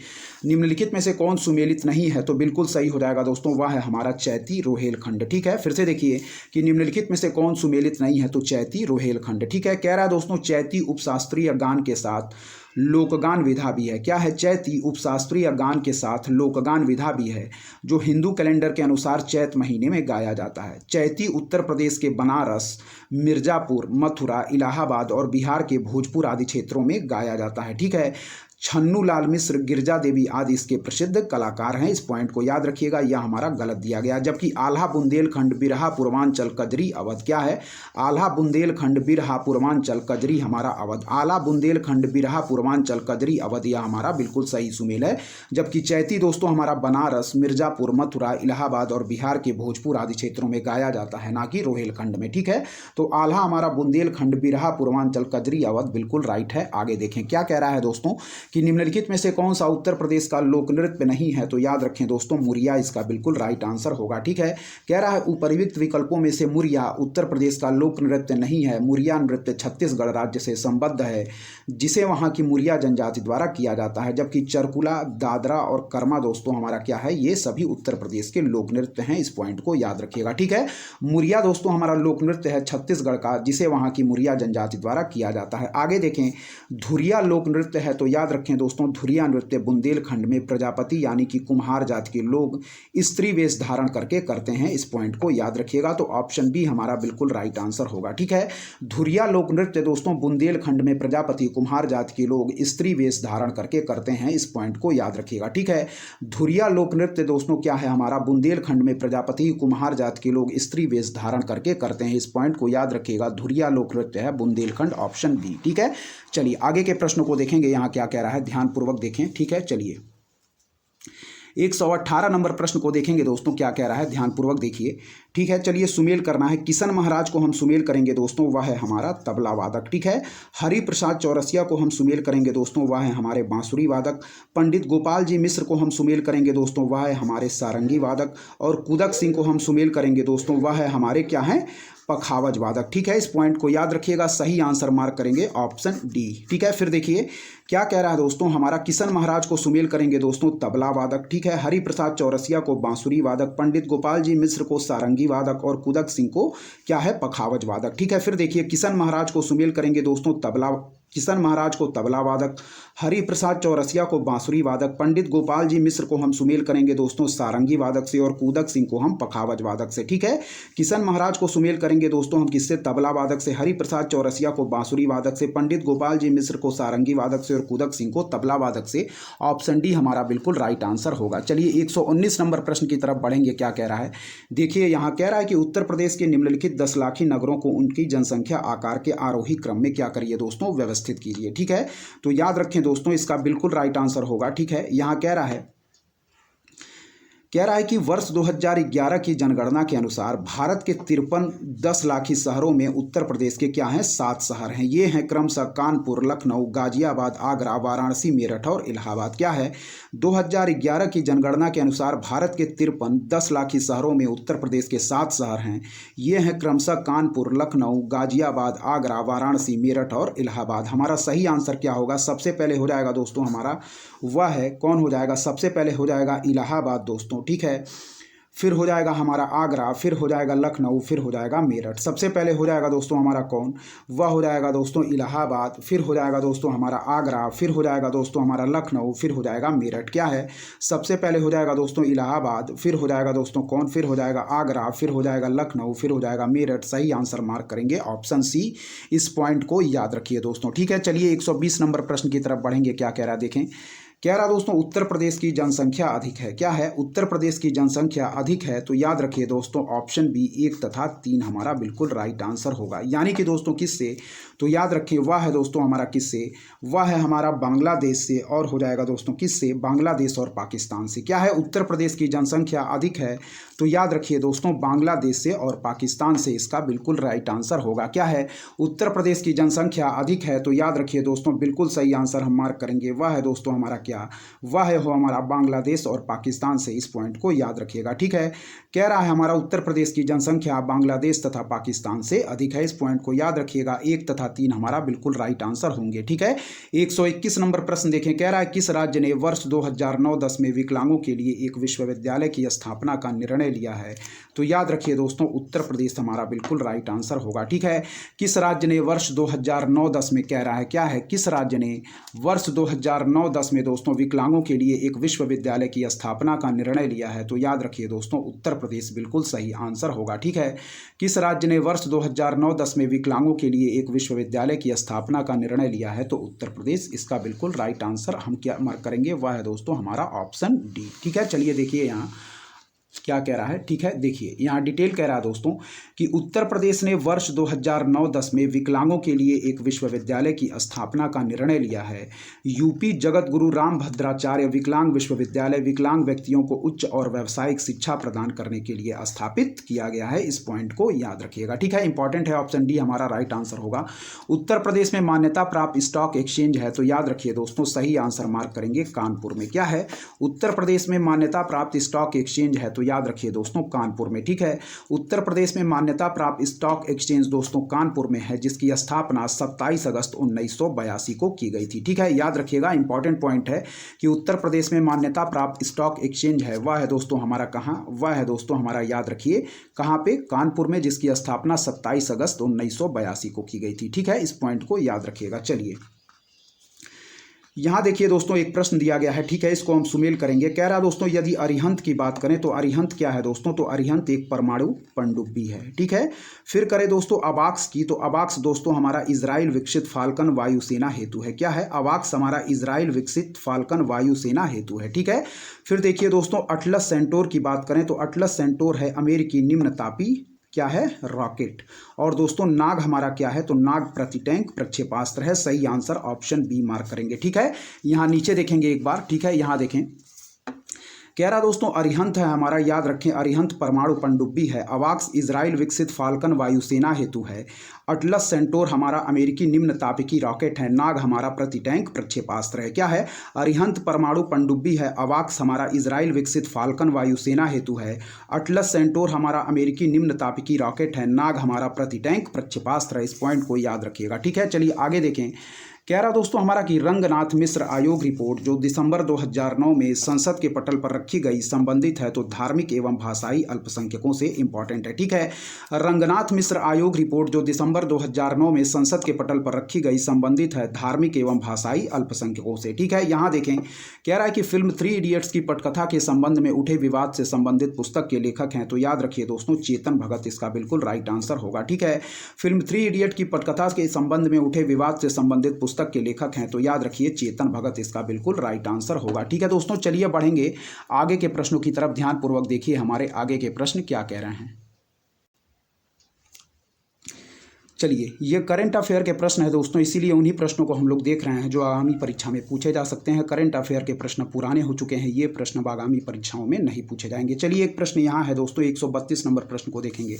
निम्नलिखित में से कौन सुमेलित नहीं है, तो बिल्कुल सही हो जाएगा दोस्तों, वह है हमारा चैती रोहेलखंड। ठीक है, फिर से देखिए कि निम्नलिखित में से कौन सुमेलित नहीं है, तो चैती रोहेलखंड। ठीक है, कह रहा है दोस्तों चैती उपशास्त्रीय गान के साथ लोकगान विधा भी है। क्या है? चैती उपशास्त्रीय गान के साथ लोकगान विधा भी है, जो हिंदू कैलेंडर के अनुसार चैत महीने में गाया जाता है। चैती उत्तर प्रदेश के बनारस, मिर्जापुर, मथुरा, इलाहाबाद और बिहार के भोजपुर आदि क्षेत्रों में गाया जाता है। ठीक है, छन्नू लाल मिश्र, गिरजा देवी आदि इसके प्रसिद्ध कलाकार हैं। इस पॉइंट को याद रखिएगा, यह हमारा गलत दिया गया। जबकि आल्हा बुंदेलखंड, बिरहा, पूर्वांचल, कजरी, अवध। क्या है? आल्हा बुंदेलखंड, बिरहा, पूर्वांचल, कजरी हमारा अवध। आल्हा बुंदेलखंड, बिरहा, पूर्वांचल, कजरी, अवध यह हमारा बिल्कुल सही सुमेल है। जबकि चैती दोस्तों हमारा बनारस, मिर्जापुर, मथुरा, इलाहाबाद और बिहार के भोजपुर आदि क्षेत्रों में गाया जाता है, ना कि रोहेलखंड में। ठीक है, तो आल्हा हमारा बुंदेलखंड, बिरहा, पूर्वांचल, कजरी, अवध बिल्कुल राइट है। आगे देखें क्या कह रहा है दोस्तों कि निम्नलिखित में से कौन सा उत्तर प्रदेश का लोक नृत्य नहीं है, तो याद रखें दोस्तों मुरिया इसका बिल्कुल राइट आंसर होगा। ठीक है, कह रहा है उपरिविक्त विकल्पों में से मुरिया उत्तर प्रदेश का लोक नृत्य नहीं है। मुरिया नृत्य छत्तीसगढ़ राज्य से संबद्ध है, जिसे वहां की मुरिया जनजाति द्वारा किया जाता है। जबकि चरकुला, दादरा और कर्मा दोस्तों हमारा क्या है, ये सभी उत्तर प्रदेश के लोक नृत्य हैं। इस पॉइंट को याद रखिएगा। ठीक है, मुरिया दोस्तों हमारा लोक नृत्य है छत्तीसगढ़ का, जिसे वहां की मुरिया जनजाति द्वारा किया जाता है। आगे देखें, धुरिया लोक नृत्य है, तो याद रखें दोस्तों धुरिया नृत्य बुंदेलखंड में प्रजापति यानी कि कुम्हार जाति के लोग स्त्री वेश धारण करके करते हैं। इस पॉइंट को याद रखिएगा, तो ऑप्शन बी हमारा बिल्कुल राइट आंसर होगा। ठीक है, धुरिया लोक नृत्य दोस्तों बुंदेलखंड में प्रजापति कुम्हार जाति के लोग स्त्री वेश धारण करके करते हैं। इस पॉइंट को याद रखिएगा। ठीक है, धुरिया लोक नृत्य दोस्तों क्या है, हमारा बुंदेलखंड में प्रजापति कुम्हार जाति के लोग स्त्री वेश धारण करके करते हैं। इस पॉइंट को याद रखिएगा, धुरिया लोक नृत्य है बुंदेलखंड, ऑप्शन बी। ठीक है, चलिए आगे के प्रश्न को देखेंगे, यहाँ क्या कह रहा है, ध्यानपूर्वक देखें। ठीक है, चलिए 118 नंबर प्रश्न को देखेंगे दोस्तों, क्या कह रहा है, ध्यानपूर्वक देखिए। ठीक है, चलिए सुमेल करना है। किशन महाराज को हम सुमेल करेंगे दोस्तों, वह है हमारा तबला वादक। ठीक है, हरि प्रसाद चौरसिया को हम सुमेल करेंगे दोस्तों, वह है हमारे बांसुरी वादक। पंडित गोपाल जी मिश्र को हम सुमेल करेंगे दोस्तों, वह है हमारे सारंगी वादक। और कुदक सिंह को हम सुमेल करेंगे दोस्तों, वह है हमारे क्या है, पखावज वादक। ठीक है, इस पॉइंट को याद रखिएगा, सही आंसर मार्क करेंगे ऑप्शन डी। ठीक है, फिर देखिए क्या कह रहा है दोस्तों, हमारा किशन महाराज को सुमेल करेंगे दोस्तों, तबला वादक। ठीक है, हरि प्रसाद चौरसिया को बांसुरी वादक, पंडित गोपाल जी मिश्र को सारंगी वादक और कुदक सिंह को क्या है, पखावज वादक। ठीक है, फिर देखिए किशन महाराज को सुमेल करेंगे दोस्तों किशन महाराज को तबला वादक, हरि प्रसाद चौरसिया को बांसुरी वादक, पंडित गोपाल जी मिश्र को हम सुमेल करेंगे दोस्तों सारंगी वादक से और कुदक सिंह को हम पखावज वादक से। ठीक है, किशन महाराज को सुमेल करेंगे दोस्तों हम किससे, तबला वादक से, हरि प्रसाद चौरसिया को बांसुरी वादक से, पंडित गोपाल जी मिश्र को सारंगी वादक से और कुदक सिंह को तबला वादक से। ऑप्शन डी हमारा बिल्कुल राइट आंसर होगा। चलिए 119 नंबर प्रश्न की तरफ बढ़ेंगे, क्या कह रहा है, देखिए यहाँ कह रहा है कि उत्तर प्रदेश के निम्नलिखित 10 लाखी नगरों को उनकी जनसंख्या आकार के आरोही क्रम में क्या करिए दोस्तों, व्यवस्थित कीजिए। ठीक है, तो याद रखें दोस्तों इसका बिल्कुल राइट आंसर होगा। ठीक है, यहां कह रहा है कि वर्ष 2011 की जनगणना के अनुसार भारत के 53 10 लाखी शहरों में उत्तर प्रदेश के क्या हैं, 7 शहर हैं। ये हैं क्रमशः कानपुर, लखनऊ, गाजियाबाद, आगरा, वाराणसी, मेरठ और इलाहाबाद। क्या है, 2011 की जनगणना के अनुसार भारत के 53 10 लाखी शहरों में उत्तर प्रदेश के 7 शहर हैं। ये हैं क्रमशः कानपुर, लखनऊ, गाजियाबाद, आगरा, वाराणसी, मेरठ और इलाहाबाद। हमारा सही आंसर क्या होगा, सबसे पहले हो जाएगा दोस्तों हमारा वह है, कौन हो जाएगा, सबसे पहले हो जाएगा इलाहाबाद दोस्तों। ठीक है, फिर हो जाएगा हमारा आगरा, फिर हो जाएगा लखनऊ, फिर हो जाएगा मेरठ। सबसे पहले हो जाएगा दोस्तों हमारा कौन, वह हो जाएगा दोस्तों इलाहाबाद, फिर हो जाएगा दोस्तों हमारा आगरा, फिर हो जाएगा दोस्तों हमारा लखनऊ, फिर हो जाएगा मेरठ। क्या है, सबसे पहले हो जाएगा दोस्तों इलाहाबाद, फिर हो जाएगा दोस्तों कौन, फिर हो जाएगा आगरा, फिर हो जाएगा लखनऊ, फिर हो जाएगा मेरठ। सही आंसर मार्क करेंगे ऑप्शन सी। इस पॉइंट को याद रखिए दोस्तों। ठीक है, चलिए 120 नंबर प्रश्न की तरफ बढ़ेंगे, क्या कह रहा है देखें। कह रहा दोस्तों उत्तर प्रदेश की जनसंख्या अधिक है। क्या है, उत्तर प्रदेश की जनसंख्या अधिक है, तो याद रखिए दोस्तों ऑप्शन बी 1 तथा 3 हमारा बिल्कुल राइट आंसर होगा। यानी कि दोस्तों किससे, तो याद रखिए वह है दोस्तों हमारा किससे, वह है हमारा बांग्लादेश से, और हो जाएगा दोस्तों किससे, बांग्लादेश और पाकिस्तान से। क्या है, उत्तर प्रदेश की जनसंख्या अधिक है, तो याद रखिए दोस्तों बांग्लादेश से और पाकिस्तान से। इसका बिल्कुल राइट आंसर होगा। क्या है, उत्तर प्रदेश की जनसंख्या अधिक है, तो याद रखिए दोस्तों बिल्कुल सही आंसर हम मार्क करेंगे, वह है दोस्तों हमारा क्या संख्या वह है हो हमारा बांग्लादेश और पाकिस्तान से। इस पॉइंट को याद रखिएगा, ठीक है। कह रहा है हमारा उत्तर प्रदेश की जनसंख्या बांग्लादेश तथा पाकिस्तान से अधिक है। इस पॉइंट को याद रखिएगा। 1 तथा 3 हमारा बिल्कुल राइट आंसर होंगे, ठीक है। 121 नंबर प्रश्न देखें। कह रहा है किस राज्य ने वर्ष 2009-10 में विकलांगों के लिए एक विश्वविद्यालय की स्थापना का निर्णय लिया है? तो याद रखिए दोस्तों, उत्तर प्रदेश हमारा बिल्कुल राइट आंसर होगा, ठीक है। किस राज्य ने वर्ष 2009-10 में, कह रहा है क्या है, किस राज्य ने वर्ष 2009-10 में दोस्तों विकलांगों के लिए एक विश्वविद्यालय की स्थापना का निर्णय लिया है? तो याद रखिए दोस्तों, उत्तर प्रदेश बिल्कुल सही आंसर होगा, ठीक है। किस राज्य ने वर्ष 2009-10 में विकलांगों के लिए एक विश्वविद्यालय की स्थापना का निर्णय लिया है? तो उत्तर प्रदेश इसका बिल्कुल राइट आंसर हम क्या मार्क करेंगे, वह है दोस्तों हमारा ऑप्शन डी, ठीक है। चलिए देखिए यहाँ क्या कह रहा है, ठीक है। देखिए यहाँ डिटेल कह रहा है दोस्तों कि उत्तर प्रदेश ने वर्ष 2009-10 में विकलांगों के लिए एक विश्वविद्यालय की स्थापना का निर्णय लिया है। यूपी जगत गुरु रामभद्राचार्य विकलांग विश्वविद्यालय विकलांग व्यक्तियों को उच्च और व्यावसायिक शिक्षा प्रदान करने के लिए स्थापित किया गया है। इस पॉइंट को याद रखिएगा, ठीक है। इंपॉर्टेंट है, ऑप्शन डी हमारा राइट आंसर होगा। उत्तर प्रदेश में मान्यता प्राप्त स्टॉक एक्सचेंज है? तो याद रखिए दोस्तों, सही आंसर मार्क करेंगे कानपुर में। क्या है, उत्तर प्रदेश में मान्यता प्राप्त स्टॉक एक्सचेंज है? तो याद रखिए दोस्तों कानपुर में, ठीक है। उत्तर प्रदेश में मान्यता प्राप्त स्टॉक एक्सचेंज दोस्तों कानपुर में है, जिसकी स्थापना 27 अगस्त 1982 को की गई थी, ठीक है। याद रखिएगा, इंपॉर्टेंट पॉइंट है कि उत्तर प्रदेश में मान्यता प्राप्त स्टॉक एक्सचेंज है, वह है दोस्तों हमारा कहाँ, वह है दोस्तों हमारा, याद रखिए कहाँ पे, कानपुर में, जिसकी स्थापना 27 अगस्त 1982 को की गई थी, ठीक है। इस पॉइंट को याद रखिएगा। चलिए यहाँ देखिए दोस्तों, एक प्रश्न दिया गया है, ठीक है। इसको हम सुमेल करेंगे। कह रहा है दोस्तों, यदि अरिहंत की बात करें तो अरिहंत क्या है दोस्तों? तो अरिहंत एक परमाणु पनडुब्बी है, ठीक है। फिर करें दोस्तों अबाक्स की, तो अबाक्स दोस्तों हमारा इजराइल विकसित फाल्कन वायुसेना हेतु है। क्या है, अबाक्स हमारा इजराइल विकसित फाल्कन वायुसेना हेतु है, ठीक है। फिर देखिए दोस्तों, अटलस सेंटोर की बात करें तो अटलस सेंटोर है अमेरिकी निम्नतापी क्या है, रॉकेट। और दोस्तों नाग हमारा क्या है, तो नाग प्रति टैंक प्रक्षेपास्त्र है। सही आंसर ऑप्शन बी मार्क करेंगे, ठीक है। यहाँ नीचे देखेंगे एक बार, ठीक है। यहाँ देखें, कह रहा दोस्तों अरिहंत है हमारा, याद रखें अरिहंत परमाणु पनडुब्बी है। अवाक्स इजराइल विकसित फाल्कन वायुसेना हेतु है। अटलस सेंटोर हमारा अमेरिकी निम्न तापिकी रॉकेट है। नाग हमारा प्रति टैंक प्रक्षेपास्त्र है। क्या है, अरिहंत परमाणु पनडुब्बी है। अवाक्स हमारा इजराइल विकसित फाल्कन वायुसेना हेतु है। अटलस सेंटोर हमारा अमेरिकी निम्न तापिकी रॉकेट है। नाग हमारा प्रति टैंक प्रक्षेपास्त्र है। इस पॉइंट को याद रखिएगा, ठीक है। चलिए आगे देखें। कह रहा दोस्तों हमारा कि रंगनाथ मिश्र आयोग रिपोर्ट जो दिसंबर 2009 में संसद के पटल पर रखी गई संबंधित है तो धार्मिक एवं भाषाई अल्पसंख्यकों से इंपॉर्टेंट है, ठीक है। रंगनाथ मिश्र आयोग रिपोर्ट जो दिसंबर 2009 में संसद के पटल पर रखी गई संबंधित है धार्मिक एवं भाषाई अल्पसंख्यकों से, ठीक है। यहाँ देखें, कह रहा है कि फिल्म 3 इडियट्स की पटकथा के संबंध में उठे विवाद से संबंधित पुस्तक के लेखक हैं, तो याद रखिए दोस्तों चेतन भगत इसका बिल्कुल राइट आंसर होगा, ठीक है। फिल्म 3 इडियट की पटकथा के संबंध में उठे विवाद से संबंधित पुस्तक के लेखक हैं, तो याद रखिए चेतन भगत इसका बिल्कुल राइट आंसर होगा, ठीक है दोस्तों। चलिए बढ़ेंगे आगे के प्रश्नों की तरफ। ध्यान पूर्वक देखिए हमारे आगे के प्रश्न क्या कह रहे हैं। चलिए ये करंट अफेयर के प्रश्न है दोस्तों, इसीलिए उन्हीं प्रश्नों को हम लोग देख रहे हैं जो आगामी परीक्षा में पूछे जा सकते हैं। करंट अफेयर के प्रश्न पुराने हो चुके हैं, ये प्रश्न आगामी परीक्षाओं में नहीं पूछे जाएंगे। चलिए एक प्रश्न यहाँ है दोस्तों, 132 नंबर प्रश्न को देखेंगे।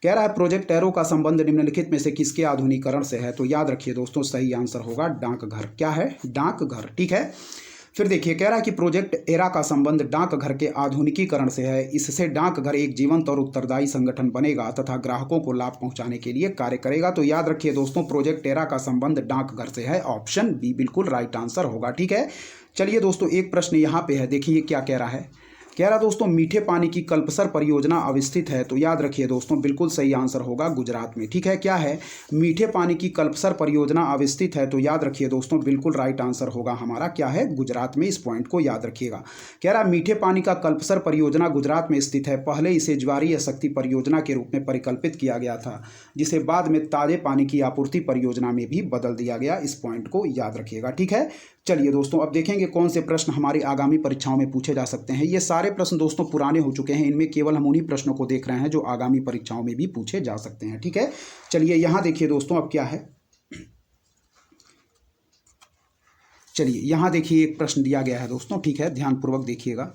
कह रहा है प्रोजेक्ट एरो का संबंध निम्नलिखित में से किसके आधुनिकीकरण से है, तो याद रखिए दोस्तों सही आंसर होगा डाकघर। क्या है, डाकघर, ठीक है। फिर देखिए कह रहा है कि प्रोजेक्ट एरा का संबंध डाकघर के आधुनिकीकरण से है। इससे डाकघर एक जीवंत और उत्तरदायी संगठन बनेगा तथा ग्राहकों को लाभ पहुंचाने के लिए कार्य करेगा। तो याद रखिए दोस्तों प्रोजेक्ट एरा का संबंध डाकघर से है। ऑप्शन बी बिल्कुल राइट आंसर होगा, ठीक है। चलिए दोस्तों एक प्रश्न यहाँ पे है, देखिए क्या कह रहा है। कह रहा दोस्तों मीठे पानी की कल्पसर परियोजना अवस्थित है, तो याद रखिए दोस्तों बिल्कुल सही आंसर होगा गुजरात में, ठीक है। क्या है, मीठे पानी की कल्पसर परियोजना अवस्थित है, तो याद रखिए दोस्तों बिल्कुल राइट आंसर होगा हमारा क्या है, गुजरात में। इस पॉइंट को याद रखिएगा। कह रहा मीठे पानी का कल्पसर परियोजना गुजरात में स्थित है। पहले इसे ज्वारीय शक्ति परियोजना के रूप में परिकल्पित किया गया था, जिसे बाद में ताजे पानी की आपूर्ति परियोजना में भी बदल दिया गया। इस पॉइंट को याद रखिएगा, ठीक है। चलिए दोस्तों अब देखेंगे कौन से प्रश्न हमारी आगामी परीक्षाओं में पूछे जा सकते हैं। ये सारे प्रश्न दोस्तों पुराने हो चुके हैं, इनमें केवल हम उन्हीं प्रश्नों को देख रहे हैं जो आगामी परीक्षाओं में भी पूछे जा सकते हैं, ठीक है। चलिए यहाँ देखिए दोस्तों अब क्या है। चलिए यहाँ देखिए एक प्रश्न दिया गया है दोस्तों, ठीक है, ध्यानपूर्वक देखिएगा।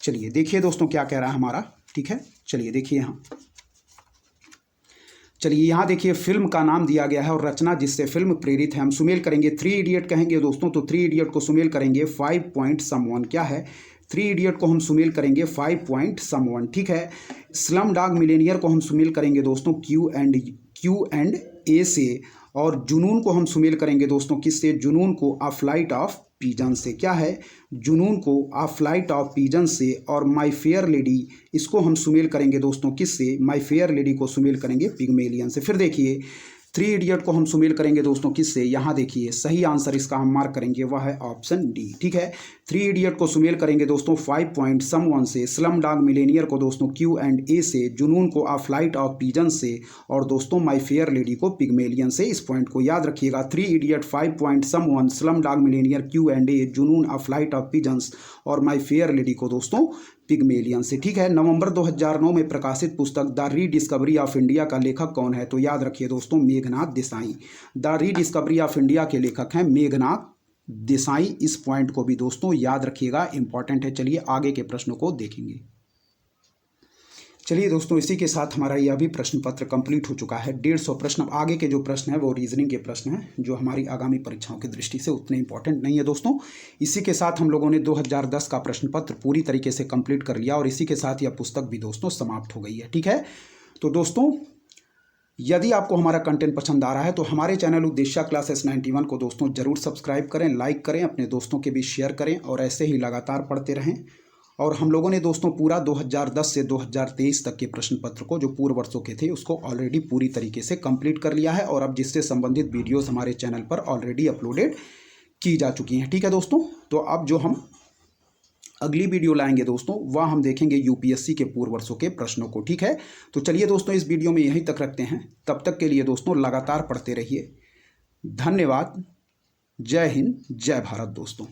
चलिए देखिए दोस्तों क्या कह रहा है हमारा, ठीक है। चलिए देखिए यहाँ चलिए यहाँ देखिए फिल्म का नाम दिया गया है और रचना जिससे फिल्म प्रेरित है। हम सुमेल करेंगे 3 इडियट कहेंगे दोस्तों, तो 3 इडियट को सुमेल करेंगे 5 पॉइंट समवन। क्या है? 3 इडियट को हम सुमेल करेंगे 5 पॉइंट समवन। ठीक है। स्लम डॉग मिलेनियर को हम सुमेल करेंगे दोस्तों क्यू एंड ए से, और जुनून को हम सुमेल करेंगे दोस्तों किससे? जुनून को अ फ्लाइट ऑफ पिजन से। क्या है? जुनून को अ फ्लाइट ऑफ पिजन से। और माय फेयर लेडी इसको हम सुमेल करेंगे दोस्तों किससे? माय फेयर लेडी को सुमेल करेंगे पिग्मेलियन से। फिर देखिए 3 इडियट को हम सुमेल करेंगे दोस्तों किससे? यहाँ देखिए सही आंसर इसका हम मार्क करेंगे, वह है ऑप्शन डी। ठीक है। 3 इडियट को सुमेल करेंगे दोस्तों 5 पॉइंट समवन से, स्लम डॉग मिलेनियर को दोस्तों क्यू एंड ए से, जुनून को अ फ्लाइट ऑफ पिजन से, और दोस्तों माय फेयर लेडी को पिग्मेलियन से। इस पॉइंट को याद रखिएगा। 3 idiot 5 point someone, slumdog millionaire Q and A, Junoon a flight of pigeons, और माय फेयर लेडी को दोस्तों पिग्मेलियन से। ठीक है। नवंबर 2009 में प्रकाशित पुस्तक द रीडिस्कवरी ऑफ इंडिया का लेखक कौन है? तो याद रखिए दोस्तों Meghnath Desai. The rediscovery of India के लेखक हैं मेघनाथ देसाई। इस पॉइंट को भी दोस्तों याद रखिएगा, इंपॉर्टेंट है। चलिए आगे के प्रश्नों को देखेंगे। चलिए दोस्तों इसी के साथ हमारा यह भी प्रश्न पत्र कंप्लीट हो चुका है। 150 प्रश्न। अब आगे के जो प्रश्न हैं वो रीजनिंग के प्रश्न हैं, जो हमारी आगामी परीक्षाओं की दृष्टि से उतने इंपॉर्टेंट नहीं है दोस्तों। इसी के साथ हम लोगों ने 2010 का प्रश्न पत्र पूरी तरीके से कंप्लीट कर लिया, और इसी के साथ यह पुस्तक भी दोस्तों समाप्त हो गई है। ठीक है। तो दोस्तों यदि आपको हमारा कंटेंट पसंद आ रहा है तो हमारे चैनल उद्देश्य क्लासेस 91 को दोस्तों जरूर सब्सक्राइब करें, लाइक करें, अपने दोस्तों के बीच शेयर करें, और ऐसे ही लगातार पढ़ते रहें। और हम लोगों ने दोस्तों पूरा 2010 से 2023 तक के प्रश्न पत्र को, जो पूर्व वर्षों के थे, उसको ऑलरेडी पूरी तरीके से कंप्लीट कर लिया है, और अब जिससे संबंधित वीडियोस हमारे चैनल पर ऑलरेडी अपलोडेड की जा चुकी हैं। ठीक है दोस्तों। तो अब जो हम अगली वीडियो लाएंगे दोस्तों, वह हम देखेंगे यूपीएससी के पूर्व वर्षों के प्रश्नों को। ठीक है। तो चलिए दोस्तों इस वीडियो में यहीं तक रखते हैं। तब तक के लिए दोस्तों लगातार पढ़ते रहिए। धन्यवाद। जय हिंद, जय भारत दोस्तों।